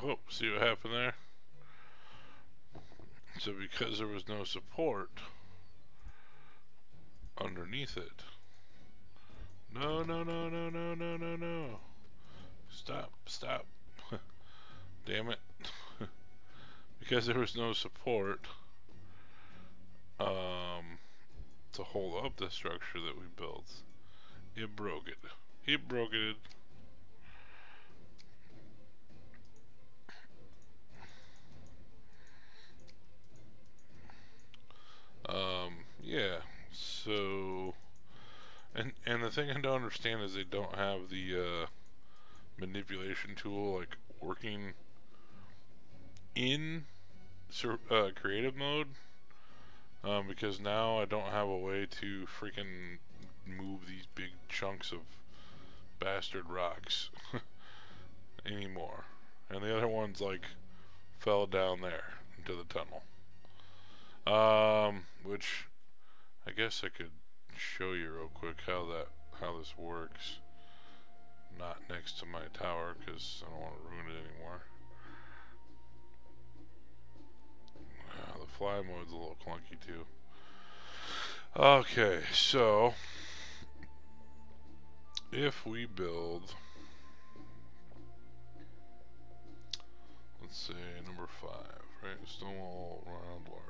Oh, see what happened there? So because there was no support underneath it. No, no, no, no, no, no, no, no. Stop, stop. Damn it. Because there was no support to hold up the structure that we built, it broke it. It broke it. Yeah. So, and the thing I don't understand is they don't have the manipulation tool like working in creative mode. Because now I don't have a way to freaking move these big chunks of bastard rocks anymore. And the other ones like fell down there into the tunnel. Which I guess I could show you real quick how this works. Not next to my tower because I don't want to ruin it anymore. fly mode's a little clunky too. Okay, so if we build, let's say number 5, right? Stone wall round large.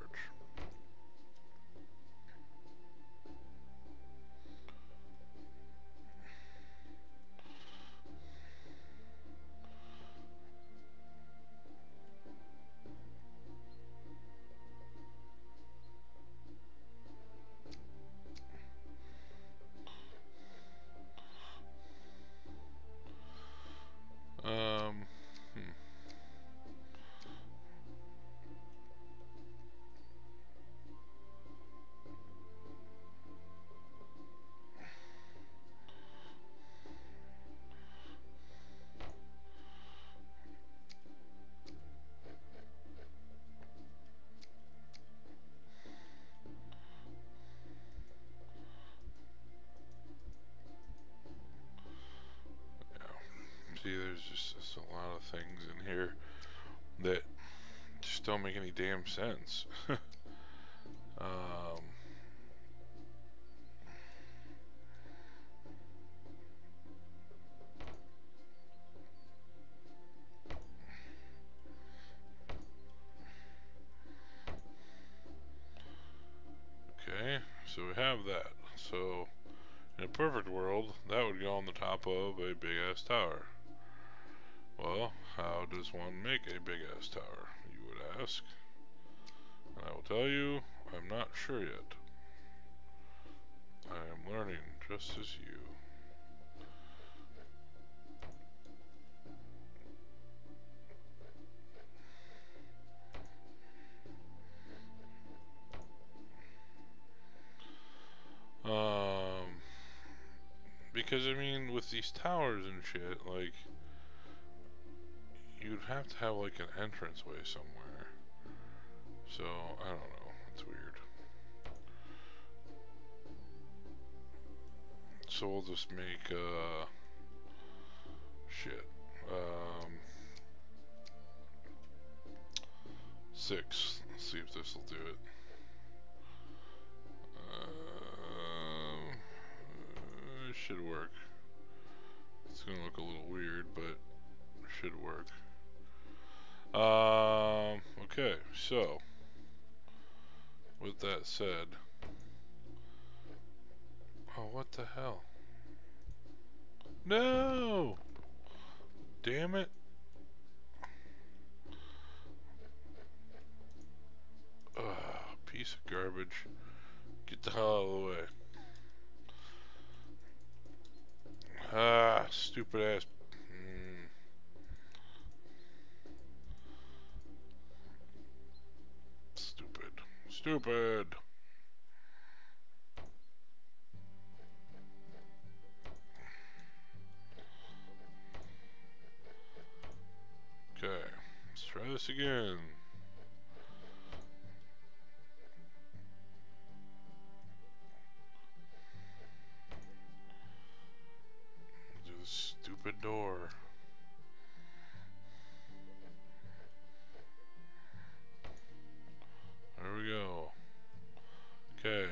Hmm. See, there's just a lot of things in here that just don't make any damn sense. um, okay, so we have that. So, in a perfect world, that would go on the top of a big ass tower. Well, how does one make a big ass tower, you would ask? And I will tell you, I'm not sure yet. I am learning just as you. Because I mean, with these towers and shit, like, you'd have to have like an entranceway somewhere. So, I don't know, it's weird. So we'll just make, shit, 6. Let's see if this will do it. It should work. It's gonna look a little weird, but it should work. Okay, so with that said, oh, what the hell? No! Damn it. Ugh, piece of garbage. Get the hell out of the way. Ah, stupid ass. Stupid. Stupid. Okay, let's try this again. Do this stupid door. There we go. Okay.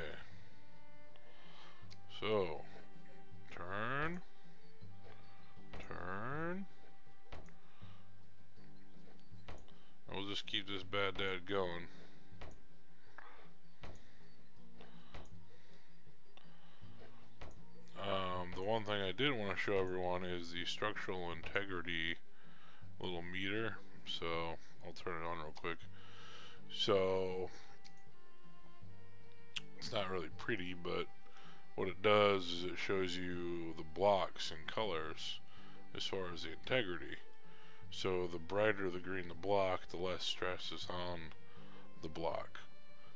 So, turn. Turn. And we'll just keep this bad dad going. The one thing I did want to show everyone is the structural integrity little meter. So, I'll turn it on real quick. So, it's not really pretty, but what it does is it shows you the blocks and colors as far as the integrity. So the brighter the green the block, the less stress is on the block.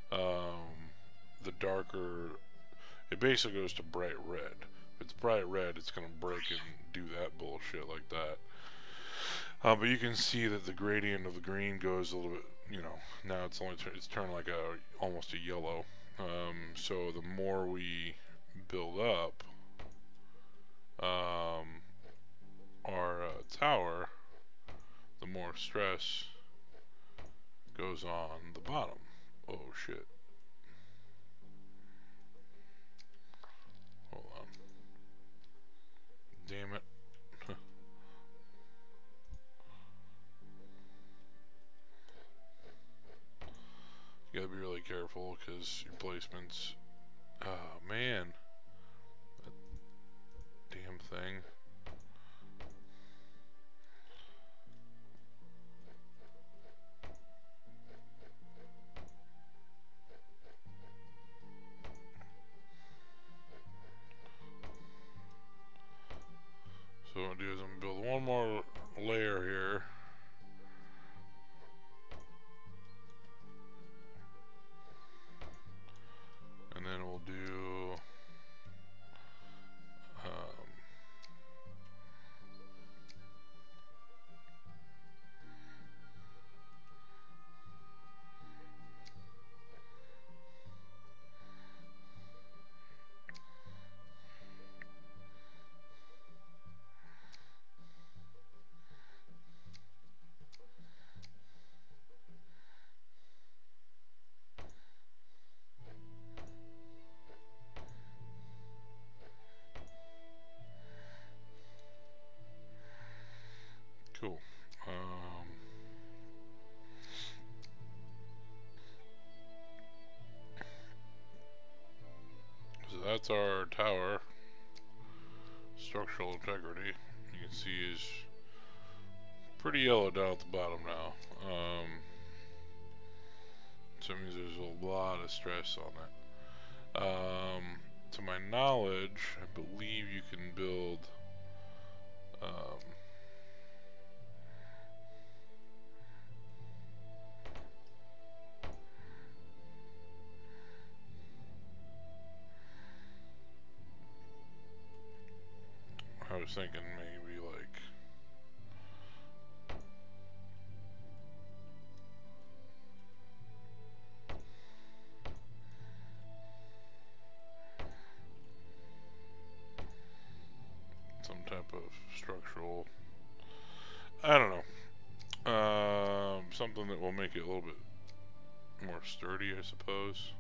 The darker, it basically goes to bright red. If it's bright red, it's going to break and do that bullshit like that. But you can see that the gradient of the green goes a little bit, you know, now it's turned like almost a yellow. So the more we build up our tower, the more stress goes on the bottom Oh shit. Hold on. Damn it. You gotta be really careful because your placements. Oh man. That damn thing. So what I'm gonna do is I'm gonna build one more layer here. And then we'll do cool. So that's our tower. Structural integrity. You can see is pretty yellow down at the bottom now. So it means there's a lot of stress on it. To my knowledge, I believe you can build I was thinking maybe like some type of structural, I don't know, something that will make it a little bit more sturdy, I suppose.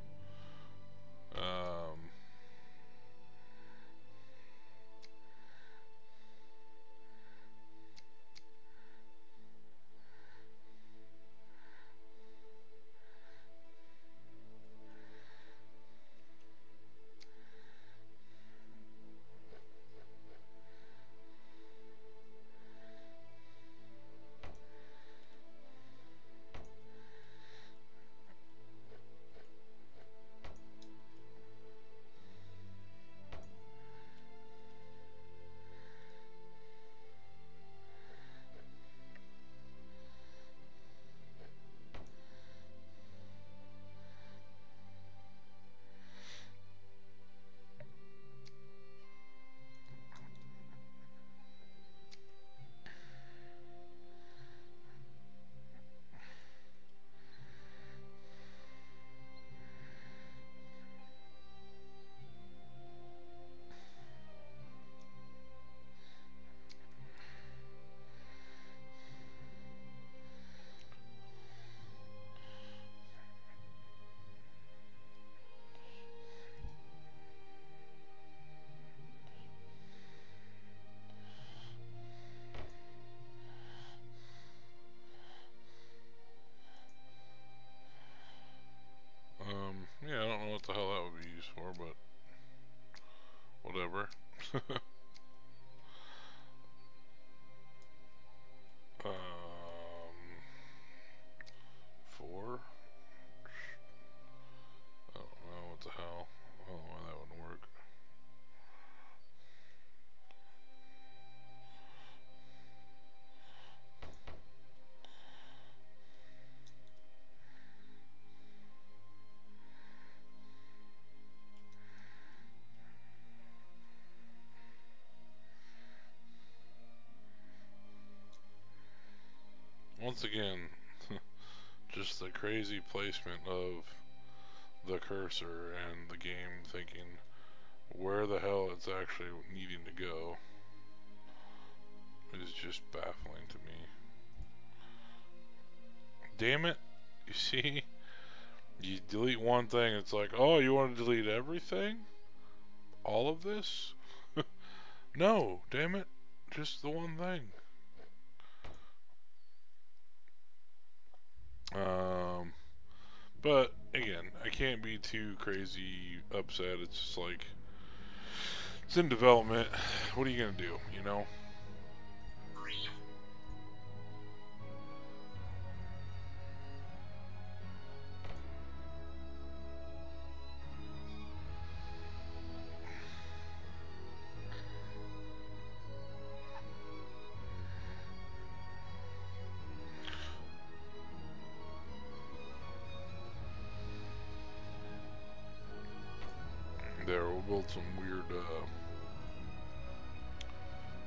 Yeah, I don't know what the hell that would be used for, but whatever. um, 4? I don't know what the hell. I don't know why that wouldn't work. Once again, just the crazy placement of the cursor and the game thinking where the hell it's actually needing to go is just baffling to me. Damn it, you see? You delete one thing, it's like, oh, you want to delete everything? All of this? No, damn it. Just the one thing. But again, I can't be too crazy upset. It's just like, it's in development. What are you gonna do, you know? There, we'll build some weird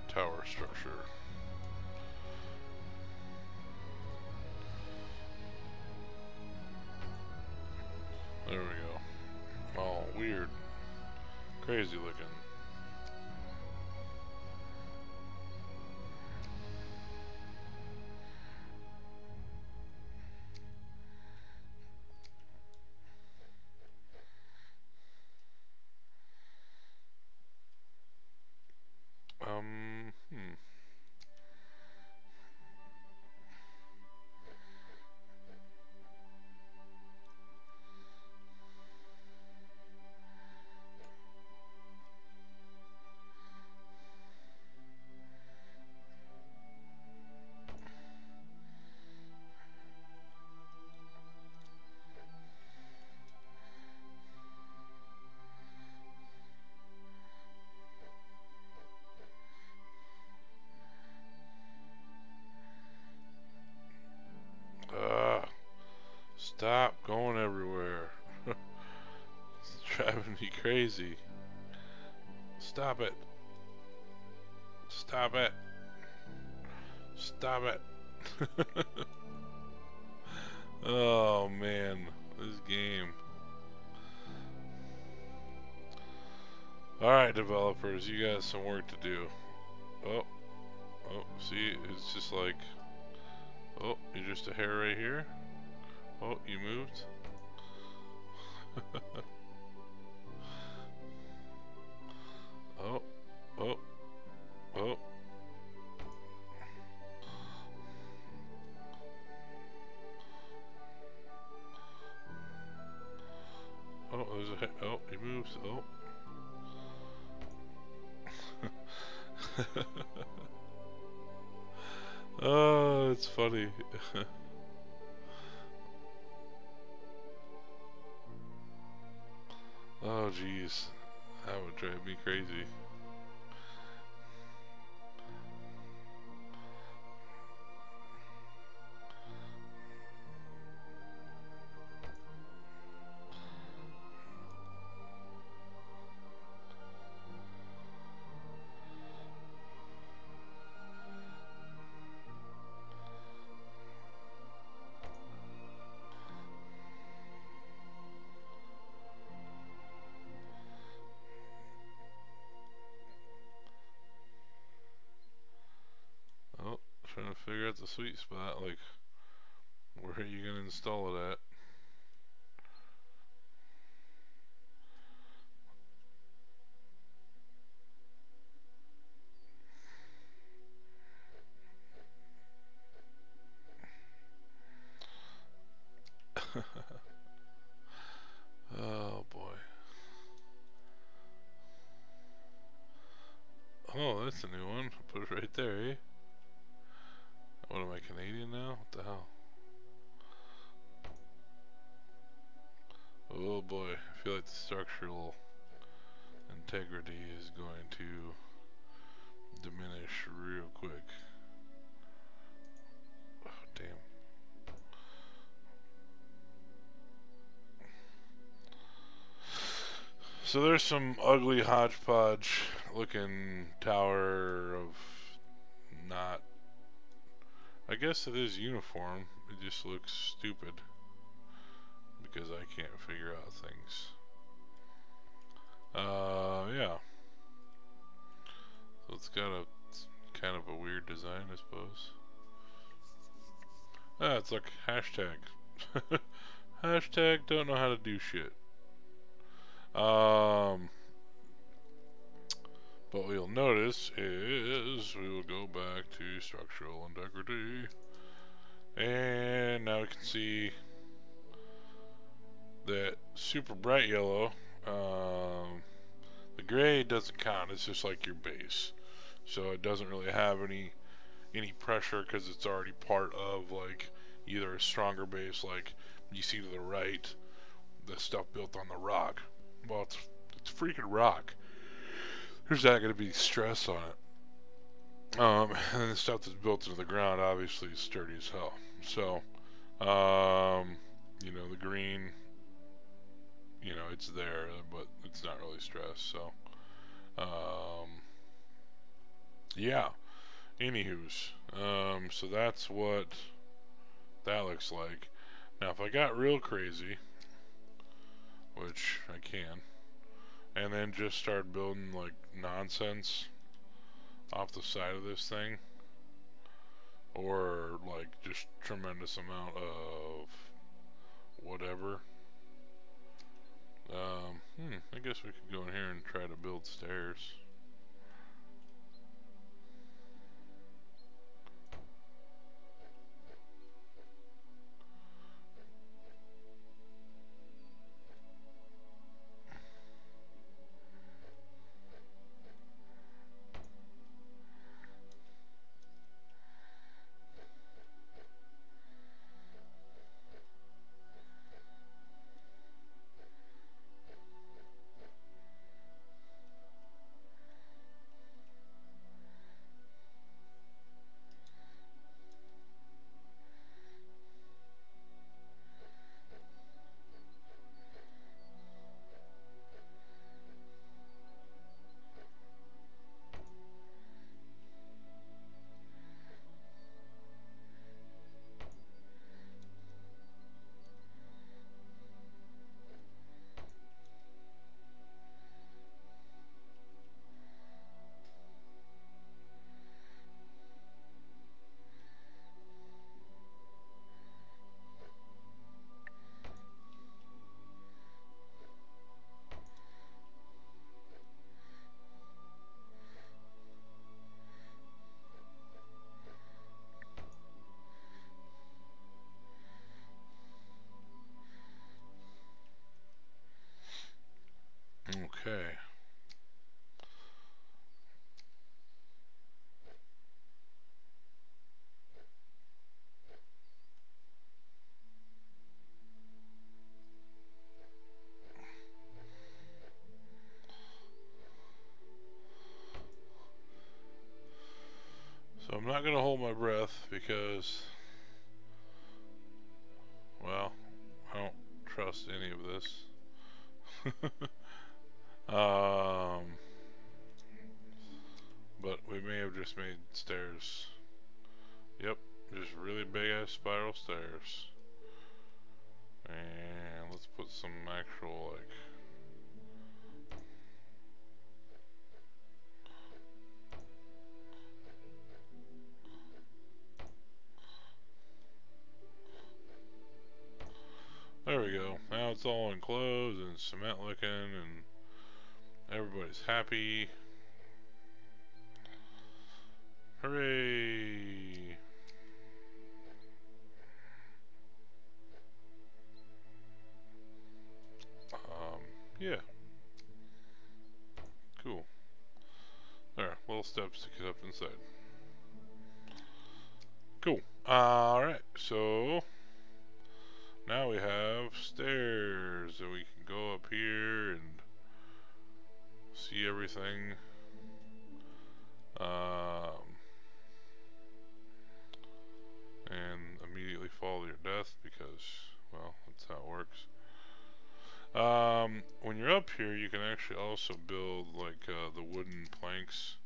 tower structure. There we go. Oh, weird. Crazy looking. Hmm. Stop going everywhere. It's driving me crazy. Stop it. Stop it. Stop it. Oh man, this game. Alright, developers, you got some work to do. Oh, see, it's just like, oh, you're just a hair right here. Oh, you moved. Oh, oh, oh. Oh, there's a head. Oh, he moves. Oh. Oh, it's funny. Oh, jeez. That would drive me crazy. Oh, trying to figure out the sweet spot. Like, where are you gonna install it at? Oh boy. Oh, that's a new one. Put it right there, eh? What am I, Canadian now? What the hell? Oh boy, I feel like the structural integrity is going to diminish real quick. Oh, damn. So there's some ugly hodgepodge looking tower of not, I guess it is uniform, it just looks stupid because I can't figure out things. Yeah. So it's got a kind of a weird design, I suppose. Ah, it's like hashtag. Hashtag don't know how to do shit. But what you'll notice is we will go back to structural integrity. And now we can see that super bright yellow. The gray doesn't count. It's just like your base. So it doesn't really have any pressure because it's already part of like either a stronger base, like you see to the right, the stuff built on the rock. Well, it's freaking rock. There's not going to be stress on it. And the stuff that's built into the ground obviously is sturdy as hell. So, you know, the green, you know, it's there, but it's not really stressed. So, yeah. Anywho's, so that's what that looks like. Now, if I got real crazy, which I can, and then just start building like nonsense off the side of this thing, or like just tremendous amount of whatever, I guess we could go in here and try to build stairs. Okay. So I'm not going to hold my breath because, well, I don't trust any of this. um, but we may have just made stairs. Yep, just really big ass spiral stairs. And let's put some actual like there we go. Now it's all enclosed and cement looking and everybody's happy. Hooray! Yeah. Cool. There, little steps to get up inside. Cool. Alright, so now we have stairs and we can go up here and see everything. And immediately fall to your death because, well, that's how it works. When you're up here, you can actually also build like the wooden planks.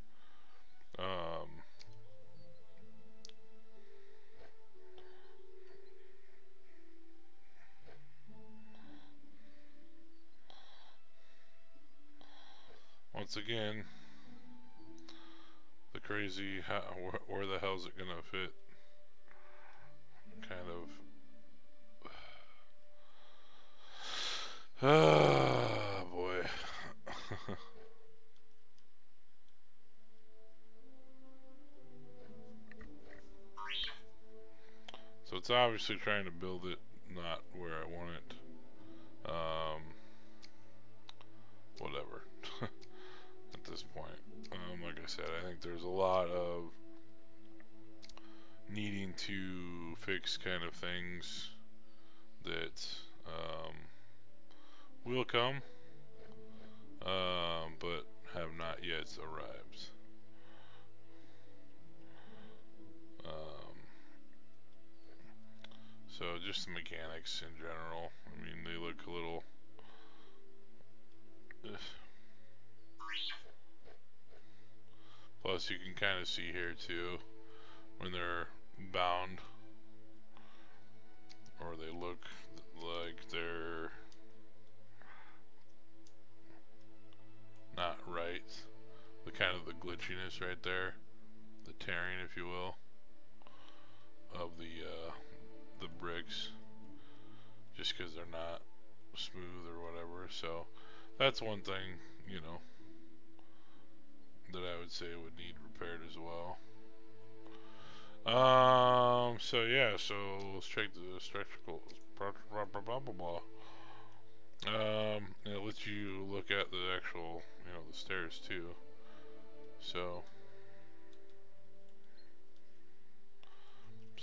Once again, the crazy, where the hell's it gonna fit? Kind of Ah, boy. So it's obviously trying to build it not where I want it. Whatever. At this point, like I said, I think there's a lot of needing to fix kind of things that will come, but have not yet arrived. Um, so just the mechanics in general. I mean, they look a little. Ugh. Plus, you can kind of see here too when they're bound, or they look like they're not right. The kind of the glitchiness right there, the tearing, if you will, of the bricks, just because they're not smooth or whatever. So that's one thing, you know, that I would say would need repaired as well. So yeah, so let's check the spectacles. Blah blah blah blah blah. It lets you look at the actual, you know, the stairs too. So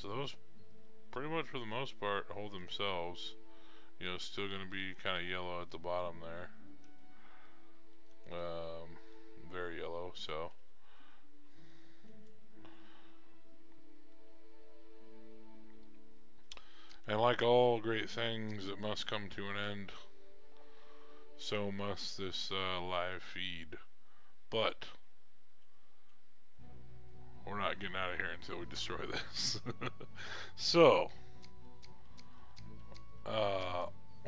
those pretty much for the most part hold themselves. You know, still going to be kind of yellow at the bottom there. Very yellow, so. And like all great things that must come to an end, so must this live feed. But we're not getting out of here until we destroy this. So,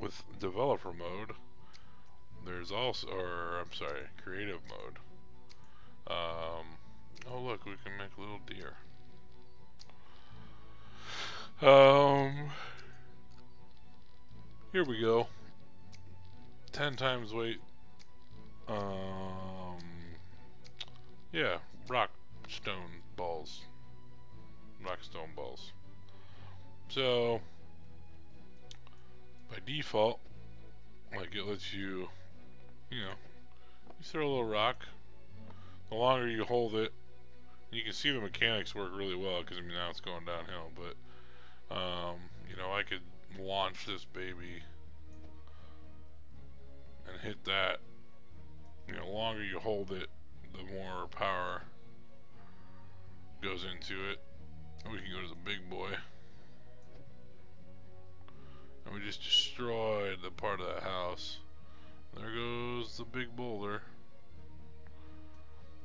with developer mode, there's also, or I'm sorry, creative mode. Oh look, we can make little deer. Here we go. 10 times weight. Yeah, rock stone balls. Rockstone balls. So, by default, like it lets you, you know, you throw a little rock. The longer you hold it, you can see the mechanics work really well because I mean now it's going downhill. But you know, I could launch this baby and hit that. You know, the longer you hold it, the more power goes into it. And we can go to the big boy. And we just destroyed the part of that house. There goes the big boulder.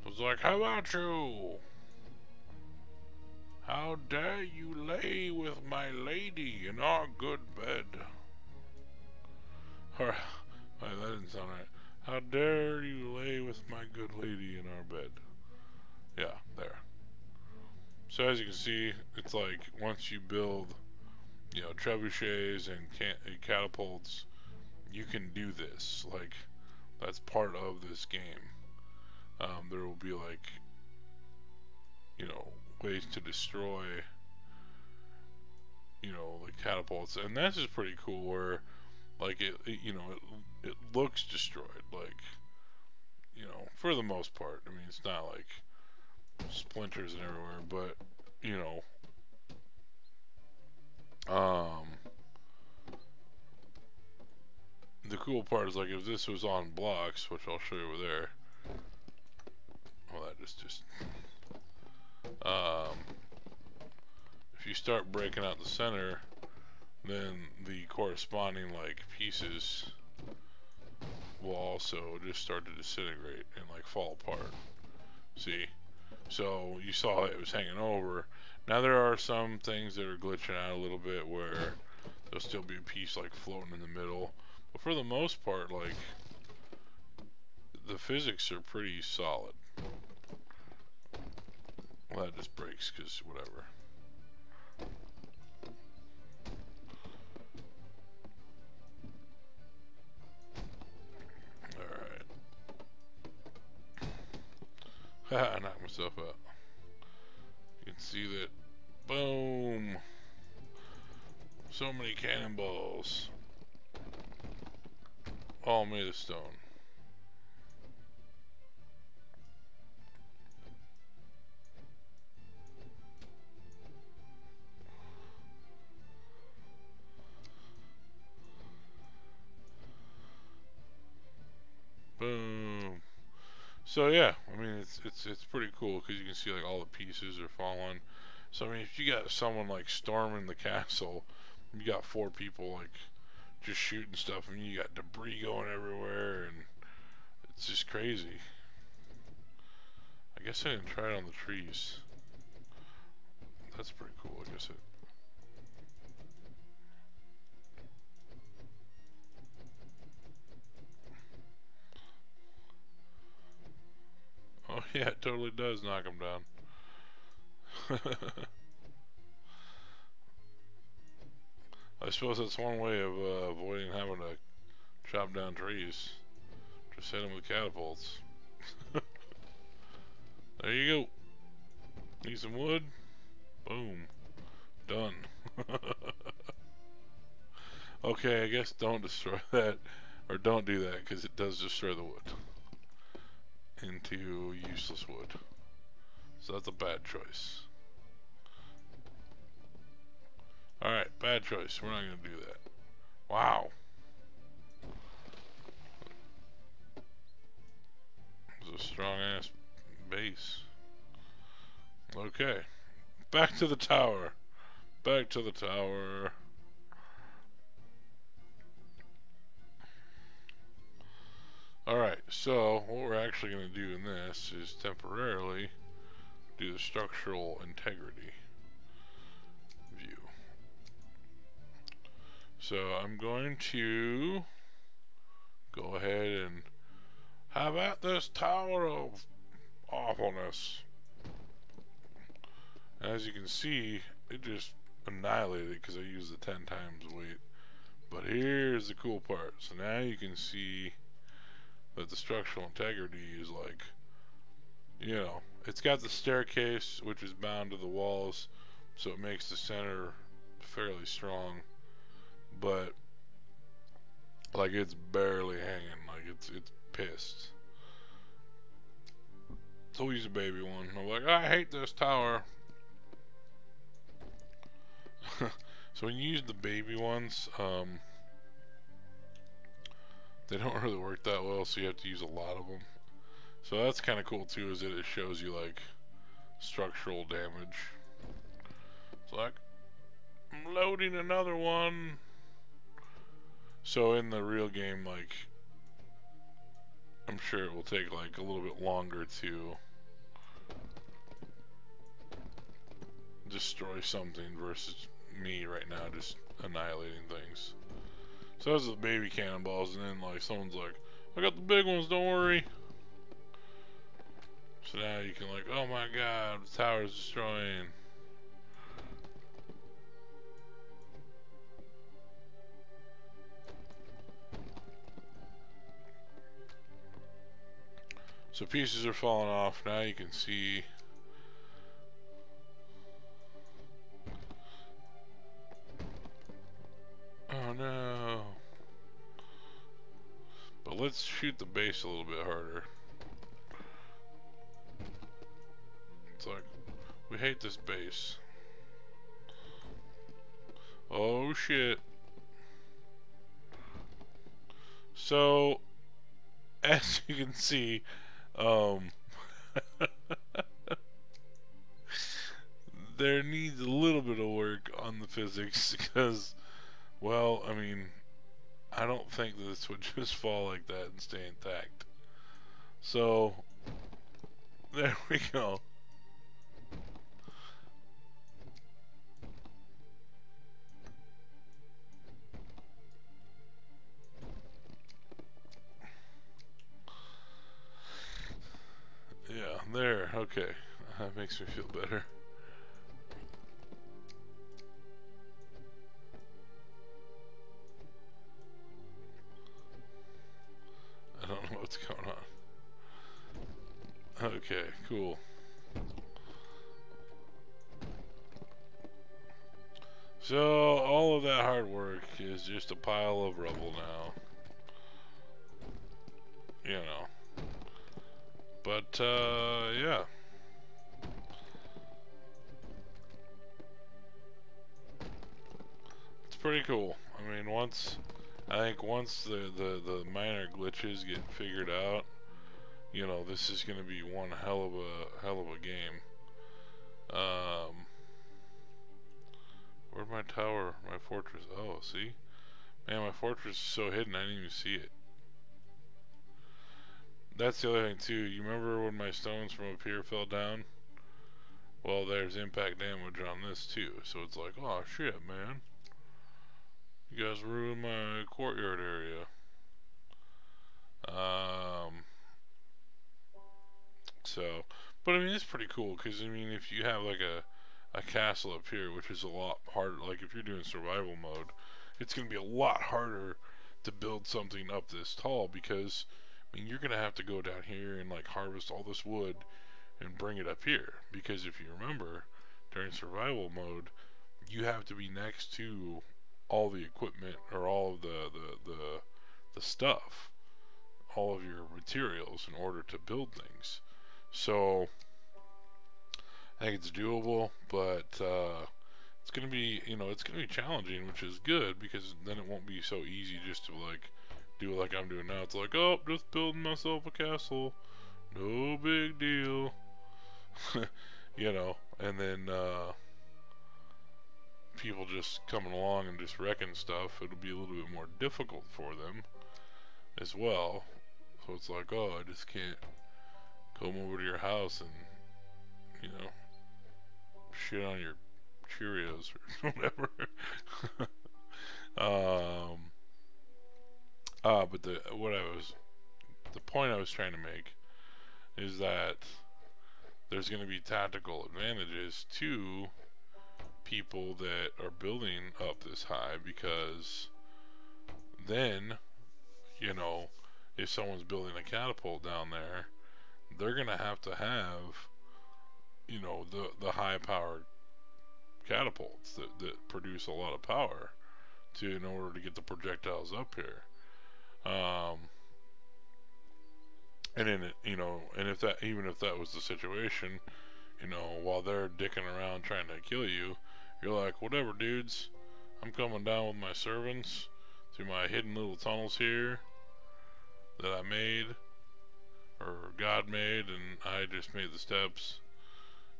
I was like, how about you? How dare you lay with my lady in our good bed? Or, that didn't sound right. How dare you lay with my good lady in our bed? Yeah, there. So as you can see, it's like once you build, you know, trebuchets and catapults, you can do this. Like, that's part of this game. There will be like, you know, ways to destroy, you know, the catapults, and that's just pretty cool. Where, like, you know, it looks destroyed, like, you know, for the most part. I mean, it's not like splinters and everywhere, but you know, the cool part is like if this was on blocks, which I'll show you over there. Well, that just if you start breaking out the center, then the corresponding like pieces will also just start to disintegrate and like fall apart. See? So you saw it was hanging over. Now there are some things that are glitching out a little bit where there'll still be a piece like floating in the middle. But for the most part, like, the physics are pretty solid. Well, that just breaks because whatever. I knocked myself out. You can see that. Boom! So many cannonballs. All made of stone. Boom. So yeah, I mean it's pretty cool because you can see like all the pieces are falling. So I mean if you got someone like storming the castle, you got 4 people like just shooting stuff. I mean you got debris going everywhere and it's just crazy. I guess I didn't try it on the trees. That's pretty cool, I guess it. Oh yeah, it totally does knock them down. I suppose that's one way of avoiding having to chop down trees. Just hit them with catapults. There you go. Need some wood? Boom. Done. Okay, I guess don't destroy that. Or don't do that, because it does destroy the wood into useless wood. So that's a bad choice. Alright, bad choice. We're not going to do that. Wow. It's a strong ass base. Okay. Back to the tower. Back to the tower. Alright, so what we're actually going to do in this is temporarily do the structural integrity view. So I'm going to go ahead and have at this tower of awfulness. As you can see, it just annihilated because I used the 10 times weight. But here's the cool part. So now you can see that the structural integrity is like, you know, it's got the staircase which is bound to the walls, so it makes the center fairly strong, but like it's barely hanging, like it's pissed. So we'll use a baby one. I'm like, I hate this tower. So when you use the baby ones, they don't really work that well, so you have to use a lot of them. So that's kind of cool too, is that it shows you like structural damage. It's like, I'm loading another one. So in the real game, like, I'm sure it will take like a little bit longer to destroy something versus me right now just annihilating things. So those are the baby cannonballs, and then like someone's like, I got the big ones, don't worry. So now you can like, oh my god, the tower's destroying. So pieces are falling off. Now you can see oh no. But let's shoot the base a little bit harder. It's like, we hate this base. Oh shit. So, as you can see, there needs a little bit of work on the physics because, well, I mean, I don't think this would just fall like that and stay intact. So, there we go. Yeah, there, okay. That makes me feel better. I don't know what's going on. Okay, cool. So, all of that hard work is just a pile of rubble now. You know. But, yeah. It's pretty cool. I mean, I think once the minor glitches get figured out, you know, this is going to be one hell of a game. Where'd my tower, my fortress? Oh, see? Man, my fortress is so hidden, I didn't even see it. That's the other thing, too. You remember when my stones from up here fell down? Well, there's impact damage on this, too. So it's like, oh, shit, man. You guys ruined my courtyard area. So, but I mean, it's pretty cool, because, I mean, if you have, like, a castle up here, which is a lot harder, like, if you're doing survival mode, it's going to be a lot harder to build something up this tall, because, I mean, you're going to have to go down here and, like, harvest all this wood and bring it up here, because if you remember, during survival mode, you have to be next to all the equipment, or all of the stuff, all of your materials, in order to build things. So I think it's doable, but it's gonna be, you know, it's gonna be challenging, which is good, because then it won't be so easy just to like do it like I'm doing now. It's like, oh, just building myself a castle, no big deal. You know, and then people just coming along and just wrecking stuff, it'll be a little bit more difficult for them as well. So it's like, oh, I just can't come over to your house and, you know, shit on your Cheerios or whatever. But the point I was trying to make is that there's going to be tactical advantages to people that are building up this high, because then, you know, if someone's building a catapult down there, they're going to have, you know, the high powered catapults that produce a lot of power in order to get the projectiles up here. And in it, you know, and if that, even if that was the situation, you know, while they're dicking around trying to kill you, you're like, whatever, dudes, I'm coming down with my servants through my hidden little tunnels here that I made, or God made, and I just made the steps,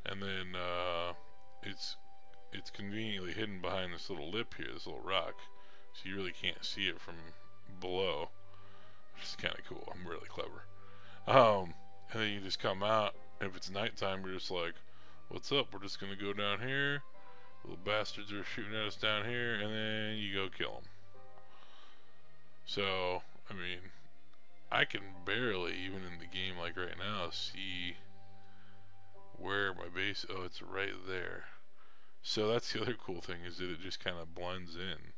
and then it's conveniently hidden behind this little lip here, this little rock, so you really can't see it from below, which is kind of cool. I'm really clever. And then you just come out, and if it's nighttime, you're just like, what's up, we're just gonna go down here, little bastards are shooting at us down here, and then you go kill them. So, I mean, I can barely, even in the game like right now, see where my base, oh, it's right there. So that's the other cool thing, is that it just kind of blends in.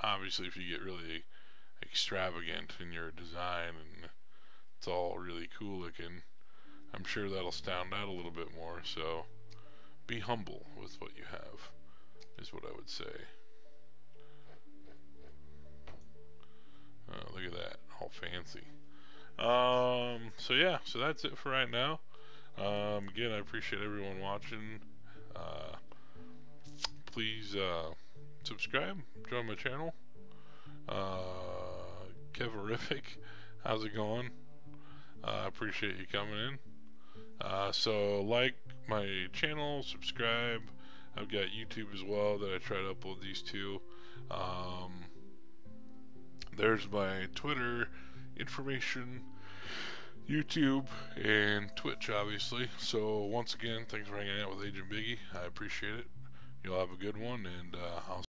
Obviously, if you get really extravagant in your design and it's all really cool looking, I'm sure that'll stand out a little bit more. So be humble with what you have, is what I would say. Oh, look at that, all fancy. So yeah, so that's it for right now. Again, I appreciate everyone watching. Please subscribe, join my channel. Keverific, how's it going? I appreciate you coming in. So like my channel, subscribe. I've got YouTube as well that I try to upload these to. There's my Twitter information, YouTube, and Twitch, obviously. So once again, thanks for hanging out with Agent Biggie. I appreciate it. You'll have a good one, and I'll